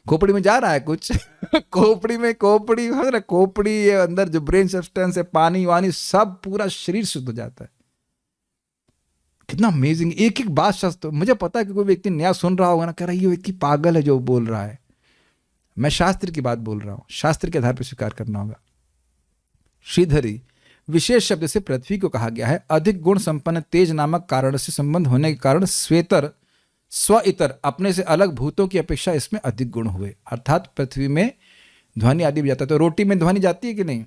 खोपड़ी में जा रहा है कुछ खोपड़ी में खोपड़ी अंदर जो ब्रेन सब्सटेंस है, पानी वानी सब, पूरा शरीर शुद्ध हो जाता है। कितना अमेजिंग। एक एक बात शास्त्र, मुझे पता है कि कोई व्यक्ति नया सुन रहा होगा ना, कह रहा है ये व्यक्ति पागल है जो बोल रहा है। मैं शास्त्र की बात बोल रहा हूं, शास्त्र के आधार पर स्वीकार करना होगा। श्रीधरी विशेष शब्द से पृथ्वी को कहा गया है। अधिक गुण संपन्न तेज नामक कारण से संबंध होने के कारण स्वेतर स्व इतर अपने से अलग भूतों की अपेक्षा इसमें अधिक गुण हुए। अर्थात पृथ्वी में ध्वनि आदि भी जाता है। तो रोटी में ध्वनि जाती है कि नहीं?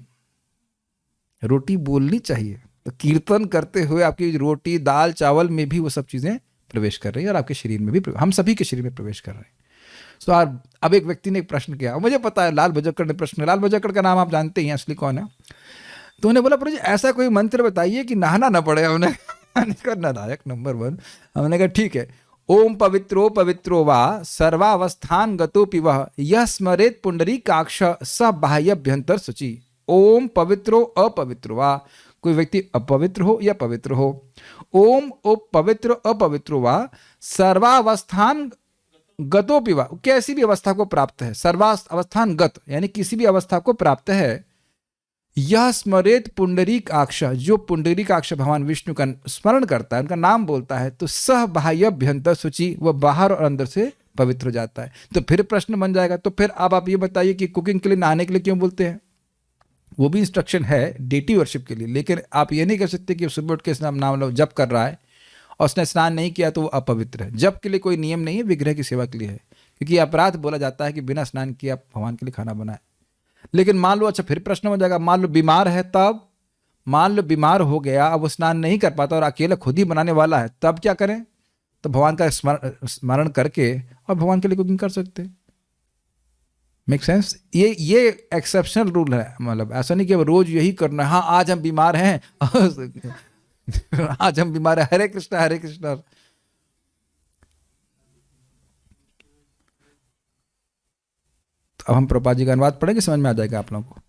रोटी बोलनी चाहिए। तो कीर्तन करते हुए आपकी रोटी दाल चावल में भी वो सब चीजें प्रवेश कर रही है और आपके शरीर में भी, हम सभी के शरीर में प्रवेश कर रहे हैं। तो अब एक व्यक्ति ने एक प्रश्न किया, मुझे पता है लाल बजक्कड़ ने प्रश्न, लाल बजक्कड़ का नाम आप जानते ही हैं, असली कौन है। तो उन्हें बोला, प्रभु जी ऐसा कोई मंत्र बताइए कि नहाना ना पड़े। हमने कहा नारायक नंबर 1। हमने कहा ठीक है, ओम पवित्रो पवित्रो वा सर्वावस्थान गतोपि वह यह स्मरेत पुंडरीकाक्ष स बाह्यभ्यंतर शुचि। ओम पवित्रो अपवित्रो वा, कोई व्यक्ति अपवित्र हो या पवित्र हो, ओम ओ पवित्र अपवित्रो वा सर्वावस्थान गतोपि वा, कैसी भी अवस्था को प्राप्त है, सर्वावस्थान गत यानी किसी भी अवस्था को प्राप्त है, यह स्मरेत पुंडरीकाक्ष, जो पुंडरीकाक्ष भगवान विष्णु का स्मरण करता है, उनका नाम बोलता है, तो सह बाह्यभ्यंतर शुचि, वह बाहर और अंदर से पवित्र हो जाता है। तो फिर प्रश्न बन जाएगा, तो फिर अब आप ये बताइए कि कुकिंग के लिए नहाने के लिए क्यों बोलते हैं? वो भी इंस्ट्रक्शन है डेटी वर्शिप के लिए, लेकिन आप ये नहीं कह सकते कि सुबह उठ के नाम लो जप कर रहा है और उसने स्नान नहीं किया तो वो अपवित्र है। जप के लिए कोई नियम नहीं है, विग्रह की सेवा के लिए है, क्योंकि अपराध बोला जाता है कि बिना स्नान किए आप भगवान के लिए खाना बनाए। लेकिन मान लो, अच्छा फिर प्रश्न हो जाएगा, मान लो बीमार है, तब मान लो बीमार हो गया, अब वो स्नान नहीं कर पाता और अकेला खुद ही बनाने वाला है, तब क्या करें? तो भगवान का स्मरण करके और भगवान के लिए कुकिंग कर सकते हैं। Make sense? ये एक्सेप्शनल रूल है, मतलब ऐसा नहीं कि रोज यही करना है। हाँ आज हम बीमार हैं आज हम बीमार हैं, हरे कृष्णा हरे कृष्णा। तो अब हम प्रभुपाद जी का अनुवाद पढ़ेंगे, समझ में आ जाएगा आप लोगों को।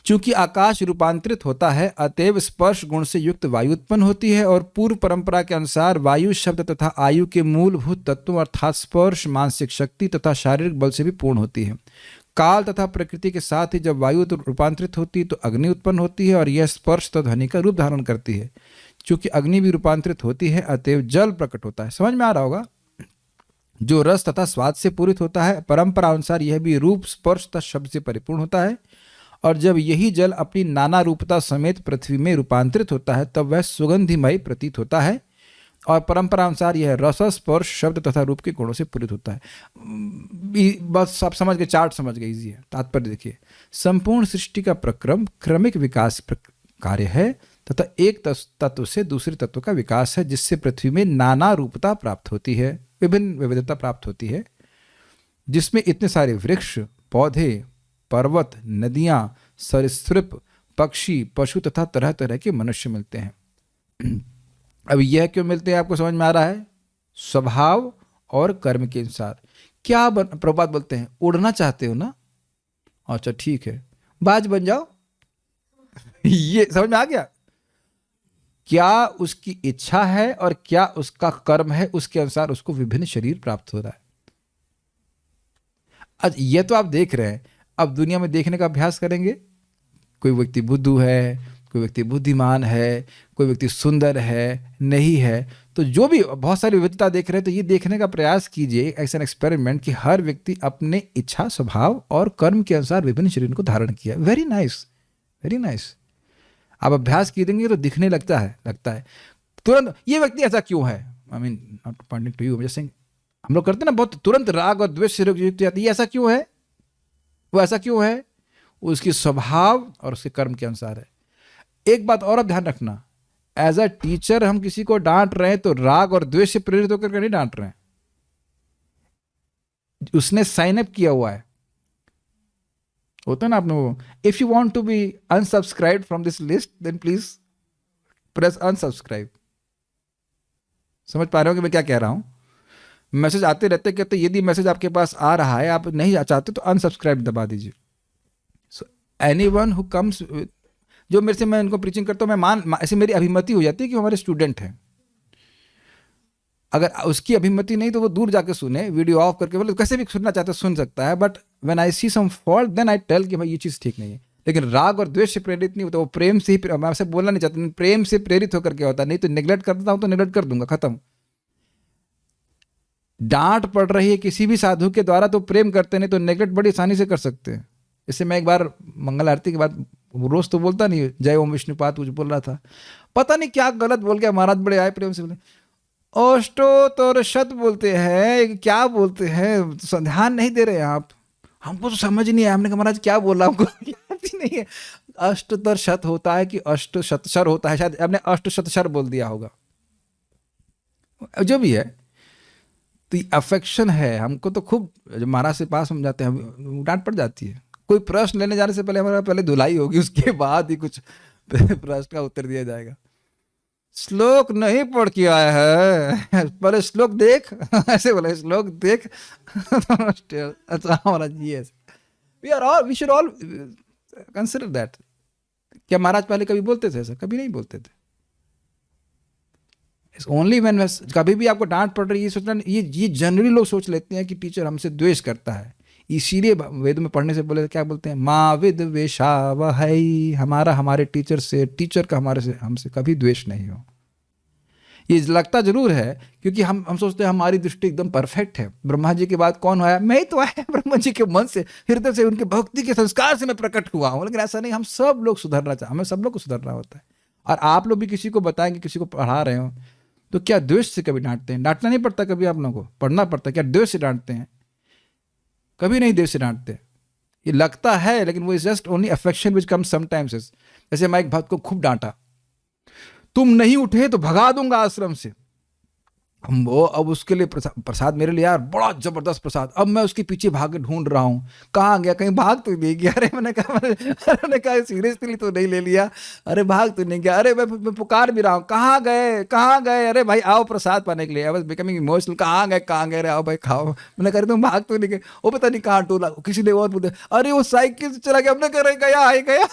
चूंकि आकाश रूपांतरित होता है, अतएव स्पर्श गुण से युक्त वायु उत्पन्न होती है, और पूर्व परंपरा के अनुसार वायु शब्द तथा आयु के मूलभूत तत्वों अर्थात स्पर्श, मानसिक शक्ति तथा शारीरिक बल से भी पूर्ण होती है। काल तथा प्रकृति के साथ ही जब वायु रूपांतरित होती है तो अग्नि उत्पन्न होती है, और यह स्पर्श तथा ध्वनि का रूप धारण करती है। चूंकि अग्नि भी रूपांतरित होती है, अतएव जल प्रकट होता है। समझ में आ रहा होगा? जो रस तथा स्वाद से पूरित होता है, परंपरा अनुसार यह भी रूप, स्पर्श तथा शब्द से परिपूर्ण होता है। और जब यही जल अपनी नाना रूपता समेत पृथ्वी में रूपांतरित होता है, तब वह सुगंधिमय प्रतीत होता है, और परंपरा अनुसार यह रस, स्पर्श, शब्द तथा रूप के गुणों से पूरित होता है। बस आप समझ गए, चार्ट समझ गए, इजी है। तात्पर्य देखिए, संपूर्ण सृष्टि का प्रक्रम क्रमिक विकास कार्य है तथा एक तत्व से दूसरे तत्व का विकास है, जिससे पृथ्वी में नाना रूपता प्राप्त होती है, विभिन्न विविधता प्राप्त होती है, जिसमें इतने सारे वृक्ष, पौधे, पर्वत, नदियां, सरीसृप, पक्षी, पशु तथा तरह तरह के मनुष्य मिलते हैं। अब यह क्यों मिलते हैं आपको समझ में आ रहा है? स्वभाव और कर्म के अनुसार। क्या प्रभुपाद बोलते हैं, उड़ना चाहते हो ना, अच्छा ठीक है, बाज बन जाओ ये समझ में आ गया? क्या उसकी इच्छा है और क्या उसका कर्म है, उसके अनुसार उसको विभिन्न शरीर प्राप्त हो रहा है। आज ये तो आप देख रहे हैं, अब दुनिया में देखने का अभ्यास करेंगे। कोई व्यक्ति बुद्धू है, कोई व्यक्ति बुद्धिमान है, कोई व्यक्ति सुंदर है, नहीं है, तो जो भी बहुत सारी विविधता देख रहे हैं, तो ये देखने का प्रयास कीजिए, ऐसा एक्सपेरिमेंट कि हर व्यक्ति अपने इच्छा, स्वभाव और कर्म के अनुसार विभिन्न शरीर को धारण किया। Very nice, very nice. आप अभ्यास कीजिएंगे तो दिखने लगता है तुरंत, ये व्यक्ति ऐसा क्यों है। I mean not pointing to you, जैसे हम लोग करते हैं ना, बहुत तुरंत राग और द्वेष से युक्त जाती है, ये ऐसा क्यों है, वो ऐसा क्यों है, उसकी स्वभाव और उसके कर्म के अनुसार है। एक बात और आप ध्यान रखना, एज अ टीचर हम किसी को डांट रहे हैं तो राग और द्वेष से प्रेरित होकर नहीं डांट रहे हैं, उसने साइन अप किया हुआ है। होता है ना आपने वो, if you want to be unsubscribe from this list then please press unsubscribe. समझ पा रहे हो कि मैं क्या कह रहा हूं? मैसेज आते रहते कहते, यदि मैसेज आपके पास आ रहा है, आप नहीं चाहते तो अनसब्सक्राइब दबा दीजिए। सो एनीवन हु कम्स, जो मेरे से, मैं इनको प्रीचिंग करता हूँ, मैं ऐसे मेरी अभिमति हो जाती है कि हमारे स्टूडेंट हैं। अगर उसकी अभिमति नहीं तो वो दूर जाके सुने, वीडियो ऑफ करके, मतलब कैसे भी सुनना चाहता है सुन सकता है, but when I see some fault then I tell कि भाई ये चीज़ ठीक नहीं है। लेकिन राग और द्वेष से प्रेरित नहीं होता, वो प्रेम से ही, मैं आपसे बोलना नहीं चाहता, प्रेम से प्रेरित होकर के होता, नहीं तो निगलेक्ट करता हूँ तो निगलेक्ट कर दूंगा, खत्म। डांट पड़ रही है किसी भी साधु के द्वारा तो प्रेम करते, नहीं तो नेगलेक्ट बड़ी आसानी से कर सकते हैं। इससे मैं एक बार मंगल आरती के बाद, रोज तो बोलता नहीं जय ओम विष्णुपाद, कुछ बोल रहा था, पता नहीं क्या गलत बोल गया, महाराज बड़े आए प्रेम से बोले, अष्टोत्तर शत बोलते हैं, क्या बोलते हैं, ध्यान नहीं दे रहे हैं आप, हमको तो समझ नहीं आया। हमने कहा महाराज क्या बोला, हमको याद ही नहीं है। अष्टोत्तर शत होता है कि अष्ट शतशर होता है, शायद आपने अष्ट शतशर बोल दिया होगा। जो भी है, तो अफेक्शन है हमको तो खूब। जब महाराज से पास हम जाते हैं, हम डांट पड़ जाती है। कोई प्रश्न लेने जाने से पहले हमारा पहले धुलाई होगी, उसके बाद ही कुछ प्रश्न का उत्तर दिया जाएगा। श्लोक नहीं पढ़ के आया है, पहले श्लोक देख ऐसे बोले, श्लोक देख। अच्छा हमारा जी, we should all consider that. क्या महाराज पहले कभी बोलते थे ऐसा? कभी नहीं बोलते थे। ओनली व्हेन, कभी भी आपको डांट पड़ रही है, ये सोचना, ये जनरली लोग सोच लेते हैं कि टीचर हमसे द्वेष करता है। इसीलिए वेद में पढ़ने से बोले, क्या बोलते हैं, माँ विद वेशावहै, हमारा हमारे टीचर से, टीचर का हमारे से, हमसे कभी द्वेष नहीं हो। ये लगता जरूर है क्योंकि हम सोचते हैं हमारी दृष्टि एकदम परफेक्ट है। ब्रह्मा जी के बाद कौन आया? मैं ही तो आया। ब्रह्मा जी के मन से, हृदय से, उनके भक्ति के संस्कार से मैं प्रकट हुआ हूँ। लेकिन ऐसा नहीं, हम सब लोग सुधरना चाहिए, हमें सब लोग को सुधरना होता है। और आप लोग भी किसी को बताएंगे, किसी को पढ़ा रहे हो, तो क्या द्वेष से कभी डांटते हैं? डांटना नहीं पड़ता कभी आप लोगों को, पढ़ना पड़ता है। क्या द्वेष से डांटते हैं? कभी नहीं द्वेष से डांटते। ये लगता है, लेकिन वो is just only affection which comes sometimes. जैसे मैं एक भक्त को खूब डांटा, तुम नहीं उठे तो भगा दूंगा आश्रम से। वो अब उसके लिए प्रसाद मेरे लिए यार बड़ा जबरदस्त प्रसाद। अब मैं उसके पीछे भाग ढूंढ रहा हूँ, कहाँ गया, कहीं भाग तो नहीं गया। अरे मैंने कहा सीरियसली तो नहीं ले लिया? अरे भाग तो नहीं गया? अरे मैं पुकार भी रहा हूँ, कहाँ गए, कहाँ गए? अरे भाई आओ प्रसाद पाने के लिए। आई वाज बिकमिंग इमोशनल, कहाँ गए? अरे आओ भाई खाओ। मैंने कहा तुम भाग तो नहीं गए? वो पता नहीं कहाँ टोला। किसी ने और बोलते, अरे वो साइकिल से चला गया। हमने गया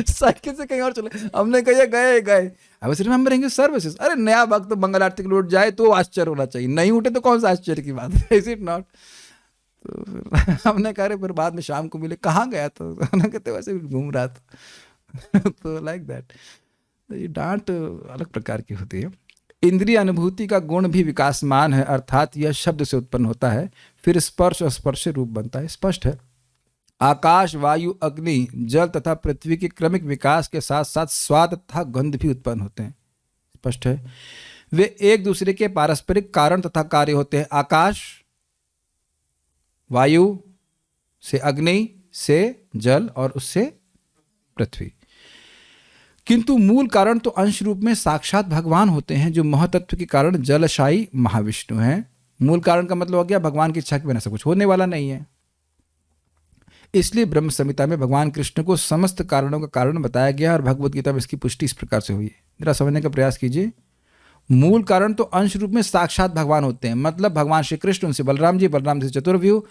साइकिल से कहीं और चले। हमने कहा गए। I was remembering services. अरे नया भक्त तो मंगल आरती के लिए उठ जाए तो आश्चर्य होना चाहिए, नहीं उठे तो कौन सा आश्चर्य की बात है? Is it not? तो हमने कहा फिर बाद में शाम को मिले, कहाँ गया? तो हमने कहते वैसे भी घूम रहा था। तो लाइक दैट। ये डांट अलग प्रकार की होती है। इंद्रिय अनुभूति का गुण भी विकासमान है, अर्थात यह शब्द से उत्पन्न होता है, फिर स्पर्श और स्पर्श रूप बनता है। स्पष्ट है, आकाश, वायु, अग्नि, जल तथा पृथ्वी के क्रमिक विकास के साथ साथ स्वाद तथा गंध भी उत्पन्न होते हैं। स्पष्ट है, वे एक दूसरे के पारस्परिक कारण तथा कार्य होते हैं। आकाश, वायु से अग्नि, से जल और उससे पृथ्वी। किंतु मूल कारण तो अंश रूप में साक्षात भगवान होते हैं, जो महतत्व के कारण जलशायी महाविष्णु हैं। मूल कारण का मतलब हो गया भगवान की इच्छा के बिना सब कुछ होने वाला नहीं है। इसलिए ब्रह्म संहिता में भगवान कृष्ण को समस्त कारणों का कारण बताया गया और भगवत गीता में इसकी पुष्टि इस प्रकार से हुई है। जरा समझने का प्रयास कीजिए। मूल कारण तो अंश रूप में साक्षात भगवान होते हैं, मतलब भगवान श्री कृष्ण, उनसे बलराम जी, बलराम से चतुर्व्यूह,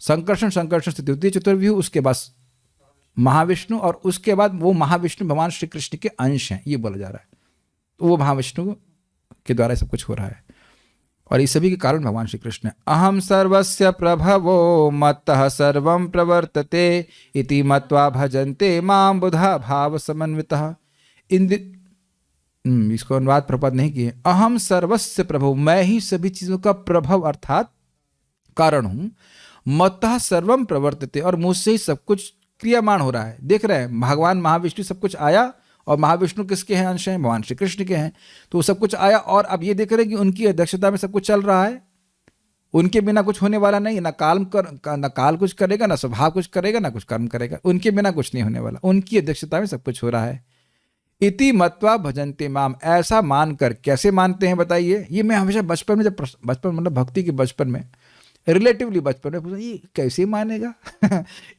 संकर्षण से द्वितीय चतुर्व्यूह, उसके बाद महाविष्णु, और उसके बाद वो महाविष्णु भगवान श्री कृष्ण के अंश हैं, ये बोला जा रहा है। तो वो महाविष्णु के द्वारा सब कुछ हो रहा है और इस सभी के कारण भगवान श्री कृष्ण है। अहम सर्वस्य प्रभवो मत्तः सर्वं प्रवर्तते इति मत्वा भजन्ते मां बुधा भाव समन्वितः। इसको अनुवाद प्रपद नहीं किए। अहम सर्वस्य प्रभु, मैं ही सभी चीजों का प्रभव अर्थात कारण हूं। मत्तः सर्वं प्रवर्तते, और मुझसे ही सब कुछ क्रियामान हो रहा है। देख रहे हैं भगवान महाविष्णु सब कुछ आया, और महाविष्णु किसके हैं? अंश हैं, भगवान श्री कृष्ण के हैं। तो सब कुछ आया और अब ये देख रहे हैं कि उनकी अध्यक्षता में सब कुछ चल रहा है। उनके बिना कुछ होने वाला नहीं, ना काल कुछ करेगा, ना स्वभाव कुछ करेगा, ना कुछ कर्म करेगा। उनके बिना कुछ नहीं होने वाला, उनकी अध्यक्षता में सब कुछ हो रहा है। इति मत्वा भजन्ते माम, ऐसा मानकर। कैसे मानते हैं बताइए? ये मैं हमेशा बचपन में, जब बचपन मतलब भक्ति के बचपन में, रिलेटिवली बचपन में पूछा, ये कैसे मानेगा?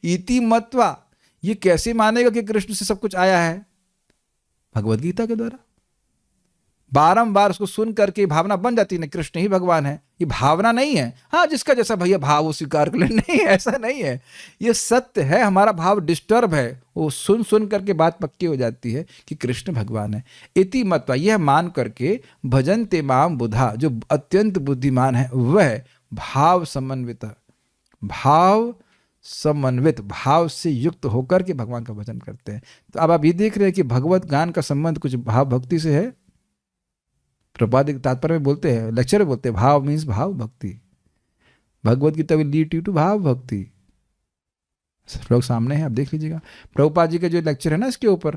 इति मत्वा, ये कैसे मानेगा कि कृष्ण से सब कुछ आया है? भगवद गीता के द्वारा बारंबार उसको सुन करके भावना बन जाती है, कृष्ण ही भगवान है। ये भावना नहीं है, हाँ जिसका जैसा भैया भाव वो स्वीकार कर ले, नहीं ऐसा नहीं है। ये सत्य है, हमारा भाव डिस्टर्ब है, वो सुन सुन करके बात पक्की हो जाती है कि कृष्ण भगवान है। इति मतवा, यह मान करके भजन्ते माम बुधा, जो अत्यंत बुद्धिमान है वह भाव समन्वित भाव से युक्त होकर के भगवान का भजन करते हैं। तो अब आप ये देख रहे हैं कि भगवत गान का संबंध कुछ भाव भक्ति से है। प्रपाद तात्पर्य में बोलते हैं, लेक्चर में बोलते हैं, भाव मीन्स भाव भक्ति। Bhagavad Gita will lead you to bhav bhakti. श्लोक सामने है, आप देख लीजिएगा। प्रभुपाद जी का जो लेक्चर है ना इसके ऊपर,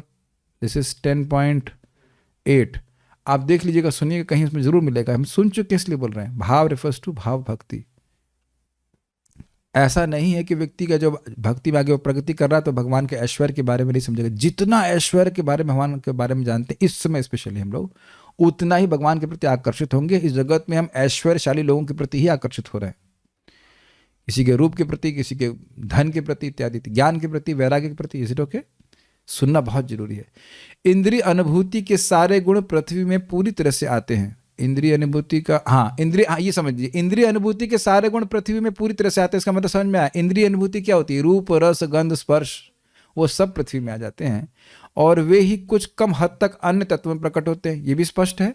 दिस इज 10.8, आप देख लीजिएगा, सुनिएगा, कहीं उसमें जरूर मिलेगा। हम सुन चुके इसलिए बोल रहे हैं। भाव रिफर्स टू भाव भक्ति। ऐसा नहीं है कि व्यक्ति का जो भक्ति में आगे वो प्रगति कर रहा है तो भगवान के ऐश्वर्य के बारे में नहीं समझेगा। जितना ऐश्वर्य के बारे में, भगवान के बारे में जानते हैं इस समय स्पेशली हम लोग, उतना ही भगवान के प्रति आकर्षित होंगे। इस जगत में हम ऐश्वर्यशाली लोगों के प्रति ही आकर्षित हो रहे हैं, किसी के रूप के प्रति, किसी के धन के प्रति इत्यादि, ज्ञान के प्रति, वैराग्य के प्रति। इस ओके, सुनना बहुत जरूरी है। इंद्रिय अनुभूति के सारे गुण पृथ्वी में पूरी तरह से आते हैं। इंद्रिय अनुभूति का ये समझिए, इंद्रिय अनुभूति के सारे गुण पृथ्वी में पूरी तरह से आते हैं। इसका मतलब समझ में आया? इंद्रिय अनुभूति क्या होती है? रूप, रस, गंध, स्पर्श, वो सब पृथ्वी में आ जाते हैं और वे ही कुछ कम हद तक अन्य तत्वों में प्रकट होते हैं। ये भी स्पष्ट है।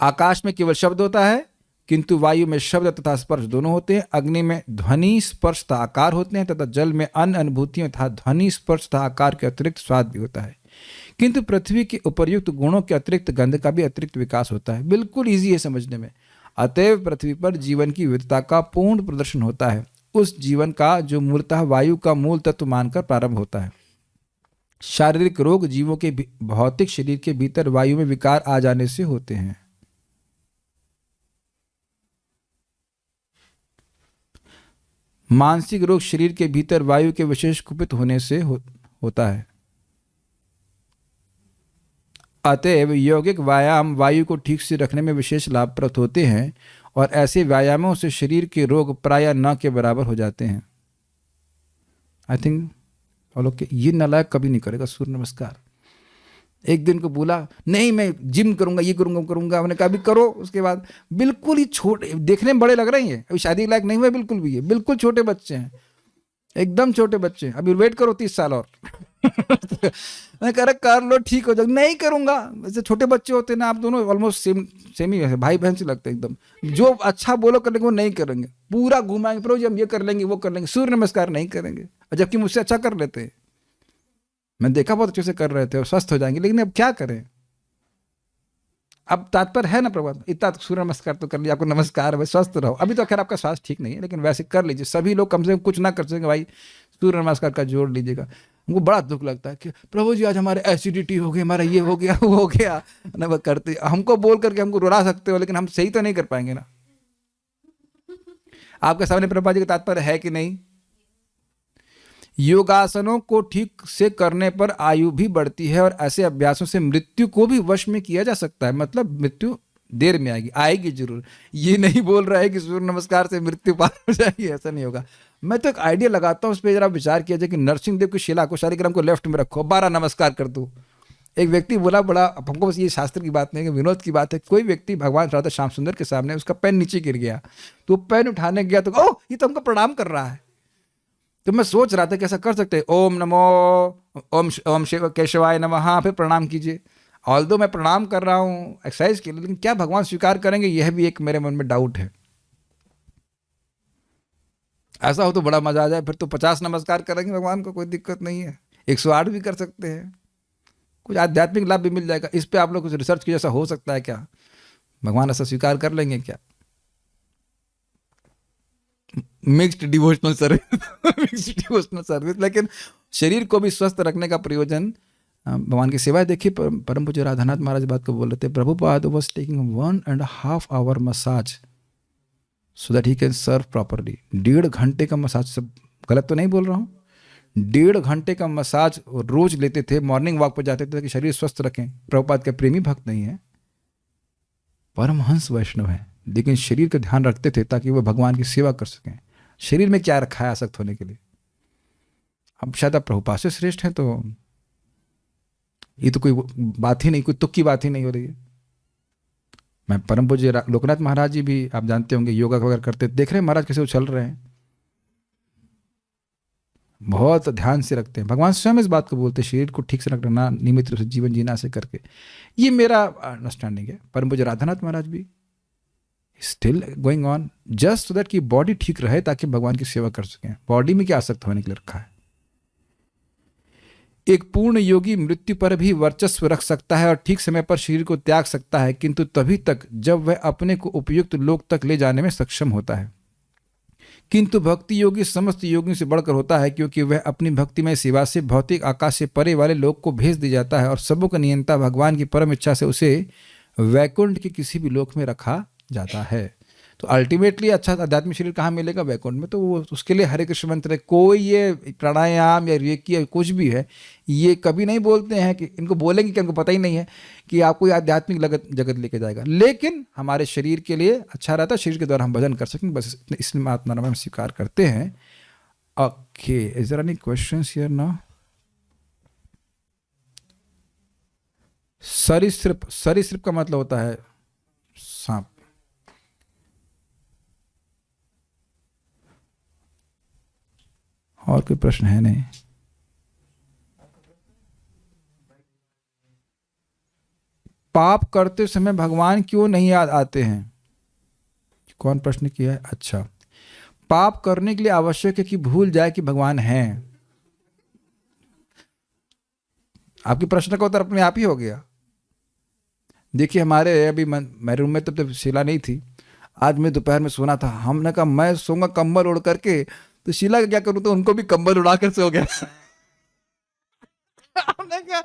आकाश में केवल शब्द होता है, किंतु वायु में शब्द तथा स्पर्श दोनों होते हैं। अग्नि में ध्वनि, स्पर्श तथा आकार होते हैं, तथा जल में अन्य अनुभूतियों तथा ध्वनि, स्पर्श तथा आकार के अतिरिक्त स्वाद भी होता है। किंतु पृथ्वी के उपर्युक्त गुणों के अतिरिक्त गंध का भी अतिरिक्त विकास होता है। बिल्कुल इजी है समझने में। अतएव पृथ्वी पर जीवन की विविधता का पूर्ण प्रदर्शन होता है, उस जीवन का जो मूलतः वायु का मूल तत्व मानकर प्रारंभ होता है। शारीरिक रोग जीवों के भौतिक शरीर के भीतर वायु में विकार आ जाने से होते हैं। मानसिक रोग शरीर के भीतर वायु के विशेष कुपित होने से होता है। अतएव यौगिक व्यायाम वायु को ठीक से रखने में विशेष लाभप्रद होते हैं और ऐसे व्यायामों से शरीर के रोग प्रायः न के बराबर हो जाते हैं। आई थिंक ये नालायक कभी नहीं करेगा सूर्य नमस्कार। एक दिन को बोला नहीं मैं जिम करूंगा, ये करूंगा। मैंने कहा अभी करो। उसके बाद बिल्कुल ही छोटे, देखने में बड़े लग रहे हैं, अभी शादी लायक नहीं हुए बिल्कुल भी, ये बिल्कुल छोटे बच्चे हैं, एकदम छोटे बच्चे हैं। अभी वेट करो 30 साल और मैं कह रहा कर लो ठीक हो जाओ। नहीं करूंगा। वैसे छोटे बच्चे होते हैं ना, आप दोनों ऑलमोस्ट सेम ही है, भाई बहन से लगते हैं एकदम। जो अच्छा बोलो करने वो नहीं करेंगे, पूरा घुमाएंगे, प्रभु जी हम ये कर लेंगे वो कर लेंगे, सूर्य नमस्कार नहीं करेंगे, जबकि मुझसे अच्छा कर लेते हैं। मैं देखा बहुत अच्छे से कर रहे थे और स्वस्थ हो जाएंगे, लेकिन अब क्या करें। अब तात्पर्य है ना प्रभु, इतना सूर्य नमस्कार तो कर लिया, आपको नमस्कार है, स्वस्थ रहो। अभी तो खैर आपका स्वास्थ्य ठीक नहीं है, लेकिन वैसे कर लीजिए। सभी लोग कम से कम कुछ ना कर सकेंगे, भाई सूर्य नमस्कार का जोड़ लीजिएगा। हमको बड़ा दुख लगता है कि प्रभु जी आज हमारे एसिडिटी हो गई, हमारा ये हो गया वो हो गया ना। वो करते हमको बोल करके हमको रुला सकते हो, लेकिन हम सही तो नहीं कर पाएंगे ना। आपके सामने प्रभुपाद जी का तात्पर्य है कि नहीं? योगासनों को ठीक से करने पर आयु भी बढ़ती है और ऐसे अभ्यासों से मृत्यु को भी वश में किया जा सकता है। मतलब मृत्यु देर में आएगी जरूर। ये नहीं बोल रहा है कि सूर्य नमस्कार से मृत्यु पार हो जाएगी, ऐसा नहीं होगा। मैं तो एक आइडिया लगाता हूँ, उस पर जरा विचार किया जाए कि नरसिंह देव की शिला को, शालिग्राम को लेफ्ट में रखो, 12 नमस्कार कर दो। एक व्यक्ति बोला, बड़ा हमको बस ये शास्त्र की बात नहीं है, विनोद की बात है। कोई व्यक्ति भगवान राधा श्याम सुंदर के सामने उसका पेन नीचे गिर गया, तो पेन उठाने गया तो ओह ये तो हमको प्रणाम कर रहा है। तो मैं सोच रहा था कि ऐसा कर सकते हैं, ओम नमो ओम शिव केशवाय नमः, फिर प्रणाम कीजिए। ऑल्दो मैं प्रणाम कर रहा हूँ एक्सरसाइज के लिए, लेकिन क्या भगवान स्वीकार करेंगे, यह भी एक मेरे मन में डाउट है। ऐसा हो तो बड़ा मजा आ जाए, फिर तो 50 नमस्कार करेंगे भगवान को, कोई दिक्कत नहीं है। 108 भी कर सकते हैं, कुछ आध्यात्मिक लाभ भी मिल जाएगा। इस पे आप लोग कुछ रिसर्च की, जैसा हो सकता है क्या, भगवान ऐसा स्वीकार कर लेंगे क्या? Mixed devotional service. लेकिन शरीर को भी स्वस्थ रखने का प्रयोजन भगवान की सेवा। देखिए परम पूज्य राधानाथ महाराज बात को बोल रहे थे, Prabhupada was taking 1.5 hour massage so that he can serve properly. 1.5 घंटे का मसाज, सब गलत तो नहीं बोल रहा हूँ, 1.5 घंटे का मसाज रोज लेते थे, मॉर्निंग वॉक पर जाते थे कि शरीर स्वस्थ रखें। प्रभुपाद के प्रेमी भक्त नहीं है, परमहंस वैष्णव है, लेकिन शरीर का ध्यान रखते थे ताकि वो भगवान की सेवा कर सकें। शरीर में क्या रखा है आसक्त होने के लिए? अब शायद आप प्रभुपाद से श्रेष्ठ हैं, तो ये तो कोई बात ही नहीं, कोई तुक की बात ही नहीं हो रही है। मैं परम पूज्य लोकनाथ महाराज जी भी आप जानते होंगे योगा वगैरह करते, देख रहे हैं महाराज कैसे उछल रहे हैं, बहुत ध्यान से रखते हैं। भगवान स्वयं इस बात को बोलते हैं, शरीर को ठीक से रखना, नियमित रूप से जीवन जीना से करके। ये मेरा अंडरस्टैंडिंग है। परम पूज्य राधानाथ महाराज भी still going on just so that कि बॉडी ठीक रहे, ताकि भगवान की सेवा कर सकें। बॉडी में क्या आसक्त होने के लिए रखा है? एक पूर्ण योगी मृत्यु पर भी वर्चस्व रख सकता है और ठीक समय पर शरीर को त्याग सकता है, किंतु तभी तक जब वह अपने को उपयुक्त लोक तक ले जाने में सक्षम होता है। किंतु भक्ति योगी समस्त योगियों से बढ़कर होता है, क्योंकि वह अपनी भक्तिमय सेवा से भौतिक आकाश से परे वाले लोक को भेज दिया जाता है और सबों का नियंता भगवान की परम इच्छा से उसे वैकुंठ के किसी भी लोक में रखा जाता है। तो अल्टीमेटली अच्छा आध्यात्मिक शरीर कहाँ मिलेगा? वैकुंठ में। तो वो उसके लिए हरे कृष्ण मंत्र है। कोई ये प्राणायाम या रेकी या कुछ भी है, ये कभी नहीं बोलते हैं कि इनको बोलेंगे कि हमको पता ही नहीं है कि आपको ये आध्यात्मिक जगत लेके जाएगा, लेकिन हमारे शरीर के लिए अच्छा रहता है, शरीर के द्वारा हम भजन कर सकें, बस इसलिए आत्मा नाम हम स्वीकार करते हैं। Okay, is there any questions here now? सरीसृप, सरीसृप का मतलब होता है सांप। और कोई प्रश्न है? नहीं। पाप करते समय भगवान क्यों नहीं याद आते हैं? कौन प्रश्न किया है? अच्छा, पाप करने के लिए आवश्यक है कि भूल जाए कि भगवान हैं। आपके प्रश्न का उत्तर अपने आप ही हो गया। देखिए, हमारे अभी मेरे रूम में तब शीला नहीं थी। आज मैं दोपहर में सोना था, हमने कहा मैं सोऊंगा कंबल उड़ करके, तो शीला का क्या करूं, तो उनको भी कंबल उड़ा कर सो गया। हमने कहा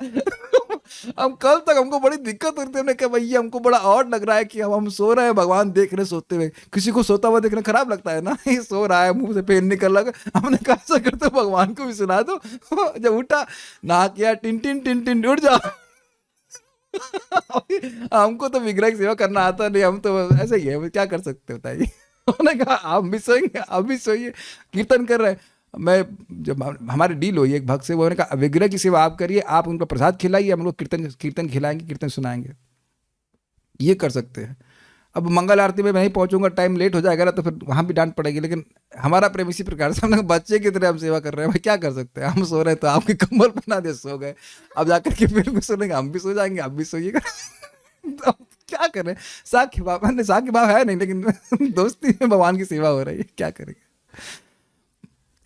हम कल तक हमको बड़ी दिक्कत होती थी, हमने कहा भैया हमको बड़ा ऑड लग रहा है कि हम सो रहे हैं, भगवान देख रहे सोते हुए। किसी को सोता हुआ देखना खराब लगता है ना, ये सो रहा है मुंह से पेन निकल रहा है। हमने कहा ऐसा करते भगवान को भी सुना दो। जब उठा, नहा किया, टिन टिन टिन टिन उठ जाओ। हमको तो विग्रह की सेवा करना आता नहीं, हम तो ऐसे ही है, क्या कर सकते बताइए। उन्होंने कहा आप भी सोएंगे, आप भी सोइए, कीर्तन कर रहे हैं। मैं जब हमारी डील हुई एक भक्त से, उन्होंने कहा विग्रह की सेवा आप करिए, आप उनको प्रसाद खिलाइए, हम लोग कीर्तन कीर्तन खिलाएंगे, कीर्तन सुनाएंगे। ये कर सकते हैं। अब मंगल आरती में मैं नहीं पहुंचूंगा, टाइम लेट हो जाएगा ना, तो फिर वहाँ भी डांट पड़ेगी। लेकिन हमारा प्रेम इसी प्रकार से, हम लोग बच्चे की तरह हम सेवा कर रहे हैं। भाई क्या कर सकते हैं, हम सो रहे हैं तो आपके कंबल पहना दे, सो गए। अब जाकर के फिर सुनेंगे, हम भी सो जाएंगे, आप भी सोइएगा। तो क्या करें, साख भाव है नहीं, लेकिन दोस्ती में भगवान की सेवा हो रही है, क्या करेंगे।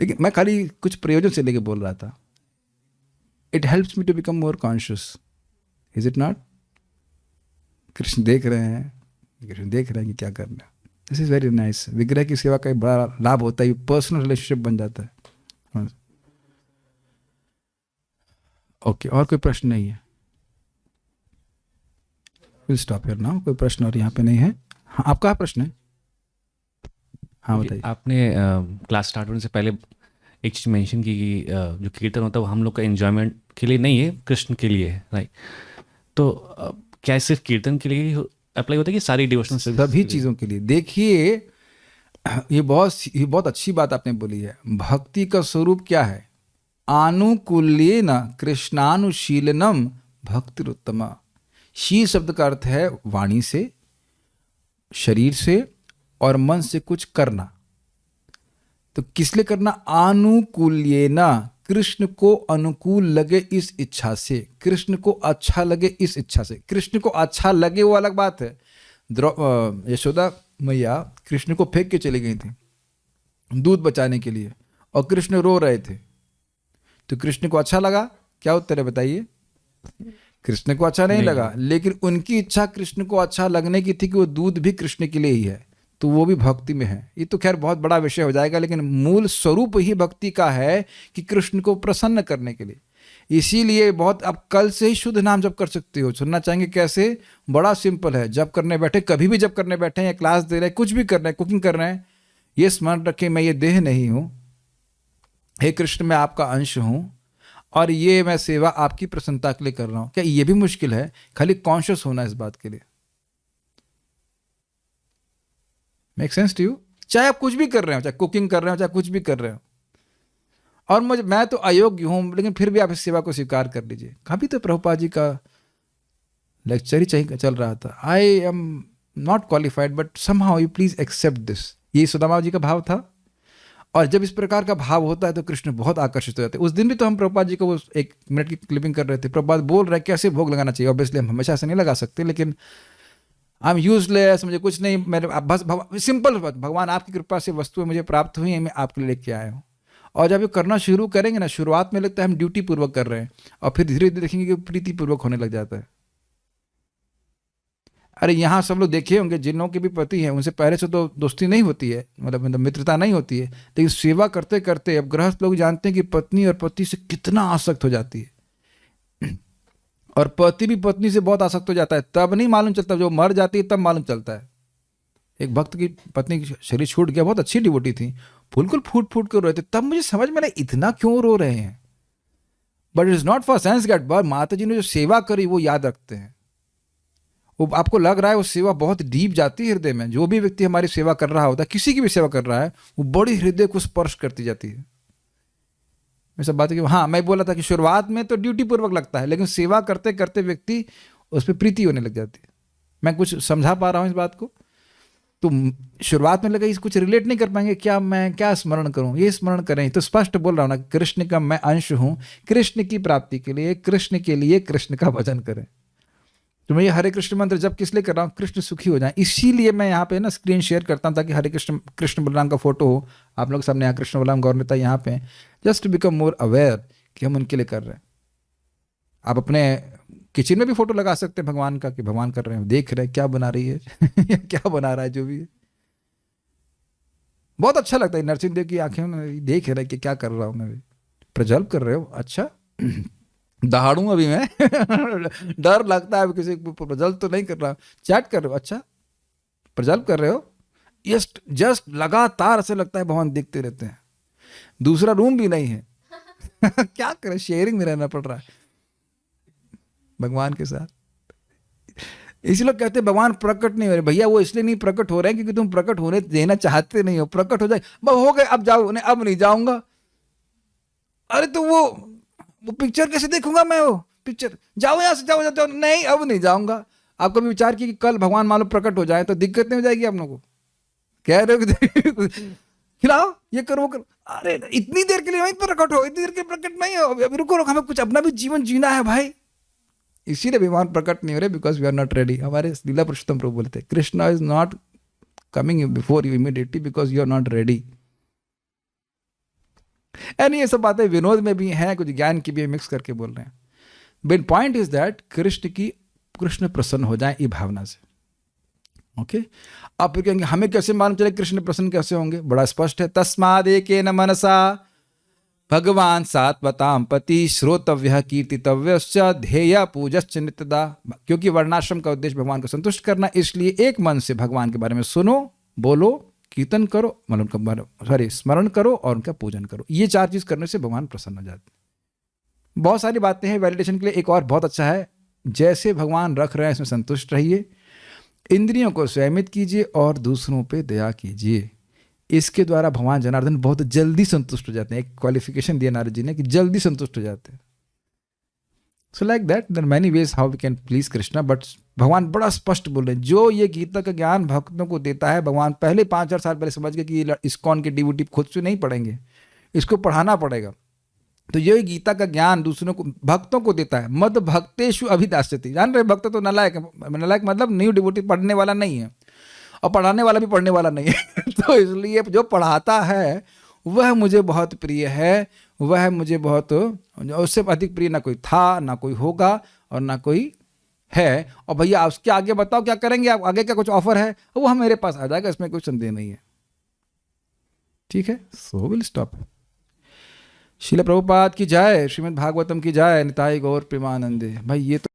लेकिन मैं खाली कुछ प्रयोजन से लेके बोल रहा था। It helps me to become more conscious, is it not? Krishna देख रहे हैं, कृष्ण देख रहे हैं कि क्या करना है। This is very nice. विग्रह की सेवा का एक बड़ा लाभ होता है, पर्सनल रिलेशनशिप बन जाता है। ओके, और कोई प्रश्न नहीं है? Will stop here now. कोई प्रश्न और यहाँ पे नहीं है? हाँ, आपका प्रश्न है? हाँ बताइए। आपने क्लास स्टार्ट होने से पहले एक चीज़ मेंशन की कि जो कीर्तन होता है वो हम लोग का एंजॉयमेंट के लिए नहीं है, कृष्ण के लिए है, राइट? तो क्या सिर्फ कीर्तन के लिए ही अप्लाई होता है कि सारी डिवोशनल सभी चीज़ों के लिए? देखिए, ये बहुत अच्छी बात आपने बोली है। भक्ति का स्वरूप क्या है? आनुकूल्येन कृष्णानुशीलनम भक्तिरुत्तमा। शील शब्द का अर्थ है वाणी से, शरीर से और मन से कुछ करना। तो किस लिए करना? आनुकूल्येन, कृष्ण को अनुकूल लगे इस इच्छा से, कृष्ण को अच्छा लगे इस इच्छा से। कृष्ण को अच्छा लगे वो अलग बात है। यशोदा मैया कृष्ण को फेंक के चली गई थी दूध बचाने के लिए, और कृष्ण रो रहे थे, तो कृष्ण को अच्छा लगा? क्या उत्तर है बताइए? कृष्ण को अच्छा नहीं लगा, लेकिन उनकी इच्छा कृष्ण को अच्छा लगने की थी कि वो दूध भी कृष्ण के लिए ही है, तो वो भी भक्ति में है। ये तो खैर बहुत बड़ा विषय हो जाएगा, लेकिन मूल स्वरूप ही भक्ति का है कि कृष्ण को प्रसन्न करने के लिए। इसीलिए बहुत, आप कल से ही शुद्ध नाम जप कर सकते हो। सुनना चाहेंगे कैसे? बड़ा सिंपल है। जप करने बैठे, कभी भी जप करने बैठे, या क्लास दे रहे हैं, कुछ भी कर रहे हैं, कुकिंग कर रहे हैं, ये स्मरण रखें मैं ये देह नहीं हूँ, हे कृष्ण मैं आपका अंश हूँ, और ये मैं सेवा आपकी प्रसन्नता के लिए कर रहा हूँ। क्या ये भी मुश्किल है? खाली कॉन्शियस होना इस बात के लिए। Make sense to you? चाहे आप कुछ भी कर रहे हो, चाहे कुकिंग कर रहे हो, चाहे कुछ भी कर रहे हो, और मैं तो अयोग्य हूं, लेकिन फिर भी आप इस सेवा को स्वीकार कर लीजिए। कभी तो प्रभुपाद जी का लेक्चर ही चल रहा था, I am not qualified but somehow you please accept this. ये सुदामा जी का भाव था। और जब इस प्रकार का भाव होता है तो कृष्ण बहुत आकर्षित हो जाते हैं। उस दिन भी तो हम प्रभुपाद जी को वो 1 मिनट की क्लिपिंग कर रहे थे। प्रभुपाद बोल रहे हैं कैसे भोग लगाना चाहिए। ऑब्वियसली हम हमेशा ऐसे नहीं लगा सकते, लेकिन आई एम यूजलेस, मुझे कुछ नहीं, मेरे बस सिंपल बात, भगवान आपकी कृपा से वस्तुएं मुझे प्राप्त हुई हैं, मैं आपके लिए लेके आया हूँ। और जब ये करना शुरू करेंगे ना, शुरुआत में लगता है हम ड्यूटी पूर्वक कर रहे हैं, और फिर धीरे धीरे देखेंगे कि प्रीति पूर्वक होने लग जाता है। अरे यहाँ सब लोग देखे होंगे, जिन लोगों के भी पति हैं उनसे पहले से तो दोस्ती नहीं होती है, मतलब मित्रता नहीं होती है, लेकिन सेवा करते करते अब गृहस्थ लोग जानते हैं कि पत्नी और पति से कितना आसक्त हो जाती है, और पति भी पत्नी से बहुत आसक्त हो जाता है। तब नहीं मालूम चलता, जो मर जाती है तब मालूम चलता है। एक भक्त की पत्नी की शरीर छूट गया, बहुत अच्छी डिवोटी थी, बिल्कुल फूट फूट कर रोए थे। तब मुझे समझ में आया इतना क्यों रो रहे हैं। But it is not for sense gate, but माता जी ने जो सेवा करी वो याद रखते हैं। वो आपको लग रहा है वो सेवा बहुत डीप जाती है हृदय में। जो भी व्यक्ति हमारी सेवा कर रहा होता है, किसी की भी सेवा कर रहा है, वो बड़ी हृदय को स्पर्श करती जाती है। मैं सब बात है कि हाँ, मैं बोला था कि शुरुआत में तो ड्यूटी पूर्वक लगता है, लेकिन सेवा करते करते व्यक्ति उस पर प्रीति होने लग जाती है। मैं कुछ समझा पा रहा हूँ इस बात को? तो शुरुआत में लगा इस कुछ रिलेट नहीं कर पाएंगे, क्या मैं क्या स्मरण करूं, ये स्मरण करें। तो स्पष्ट बोल रहा हूं ना, कृष्ण का मैं अंश हूं, कृष्ण की प्राप्ति के लिए, कृष्ण के लिए कृष्ण का भजन करें। तो मैं ये हरे कृष्ण मंत्र जब किस लिए कर रहा हूँ, कृष्ण सुखी हो जाए, इसीलिए मैं यहाँ पे ना स्क्रीन शेयर करता हूँ, ताकि हरे कृष्ण कृष्ण बलराम का फोटो हो आप लोग सामने। यहाँ कृष्ण बलराम गौर नेता यहाँ पे, just to become more aware कि हम उनके लिए कर रहे हैं। आप अपने किचन में भी फोटो लगा सकते हैं भगवान का, कि भगवान कर रहे हैं, देख रहे हैं क्या बना रही है या क्या बना रहा है, जो भी है। बहुत अच्छा लगता है नरसिंह देव की आंखें में देख रहे हैं कि क्या कर रहा हूँ मैं। प्रज्वल कर रहे हो, अच्छा दहाड़ू अभी मैं डर लगता है किसी प्रज्वल तो नहीं कर रहा। चैट कर रहे हो, अच्छा प्रज्वल कर रहे हो, जस्ट लगातार ऐसे लगता है भगवान देखते रहते हैं। दूसरा रूम भी नहीं है क्या करें, शेयरिंग में रहना पड़ रहा है भगवान के साथ। इसी लोग कहते हैं भगवान प्रकट नहीं हो रहे। भैया वो इसलिए नहीं प्रकट हो रहे हैं क्योंकि तुम प्रकट होने देना चाहते नहीं हो। प्रकट हो जाए, हो गए अब जाओ, नहीं अब नहीं जाऊंगा। अरे तो वो पिक्चर कैसे देखूंगा मैं, वो पिक्चर, जाओ यहाँ से, जाओ जाओ, नहीं अब नहीं जाऊंगा। आप कभी विचार किए कि कल भगवान मान लो प्रकट हो जाए तो दिक्कत नहीं हो जाएगी आप लोगों को? कह रहे हो खिलाओ, ये करो वो करो, अरे इतनी देर के लिए वहीं प्रकट हो, इतनी देर के प्रकट नहीं हो, अभी रुको, हमें कुछ अपना भी जीवन जीना है भाई। इसीलिए भगवान प्रकट नहीं हो रहे, because we are not ready. हमारे लीला पुरुषोत्तम प्रभु बोलते, Krishna is not coming before you immediately because you are not ready. And ये सब बातें विनोद में भी हैं, कुछ ज्ञान की भी मिक्स करके बोल रहे हैं। But point is that Krishna प्रसन्न हो जाए, ये भावना से। ओके आप फिर कहेंगे हमें कैसे मालूम चले कृष्ण प्रसन्न कैसे होंगे? बड़ा स्पष्ट है, तस्माद एकेन मनसा भगवान सात्वताम पति श्रोतव्य कीर्तितव्यश्च ध्येय पूजश्च नित्यदा। क्योंकि वर्णाश्रम का उद्देश्य भगवान को संतुष्ट करना, इसलिए एक मन से भगवान के बारे में सुनो, बोलो, कीर्तन करो, मतलब उनका स्मरण करो और उनका पूजन करो। ये चार चीज करने से भगवान प्रसन्न हो जाते हैं। बहुत सारी बातें हैं वैलिडेशन के लिए। एक और बहुत अच्छा है, जैसे भगवान रख रहे हैं इसमें संतुष्ट रहिए, इंद्रियों को संयमित कीजिए और दूसरों पे दया कीजिए। इसके द्वारा भगवान जनार्दन बहुत जल्दी संतुष्ट हो जाते हैं। एक क्वालिफिकेशन दिया नारद जी ने कि जल्दी संतुष्ट हो जाते हैं। So like that there are many ways how we can please Krishna, but भगवान बड़ा स्पष्ट बोल रहे हैं। जो ये गीता का ज्ञान भक्तों को देता है, भगवान पहले 5000 साल पहले समझ गए कि ये इस्कॉन के डिवोटी खुद से नहीं पढ़ेंगे, इसको पढ़ाना पड़ेगा। तो ये गीता का ज्ञान दूसरों को, भक्तों को देता है। मद भक्तेषु अभिदास्यति। जान रहे, भक्त तो नालायक है। नालायक मतलब न्यू डिवोटी पढ़ने वाला नहीं है, और पढ़ाने वाला भी पढ़ने वाला नहीं है तो इसलिए जो पढ़ाता है वह मुझे बहुत प्रिय है, वह मुझे बहुत, उससे अधिक प्रिय ना कोई था, ना कोई होगा और ना कोई है। और भैया उसके आगे बताओ क्या करेंगे आप, आगे क्या कुछ ऑफर है, वो हम मेरे पास आ जाएगा, इसमें कोई संदेह नहीं है। ठीक है, so will stop. Srila Prabhupada की जय, श्रीमद् भागवतम की जय, निताई गौर प्रेमानंदे। भाई ये तो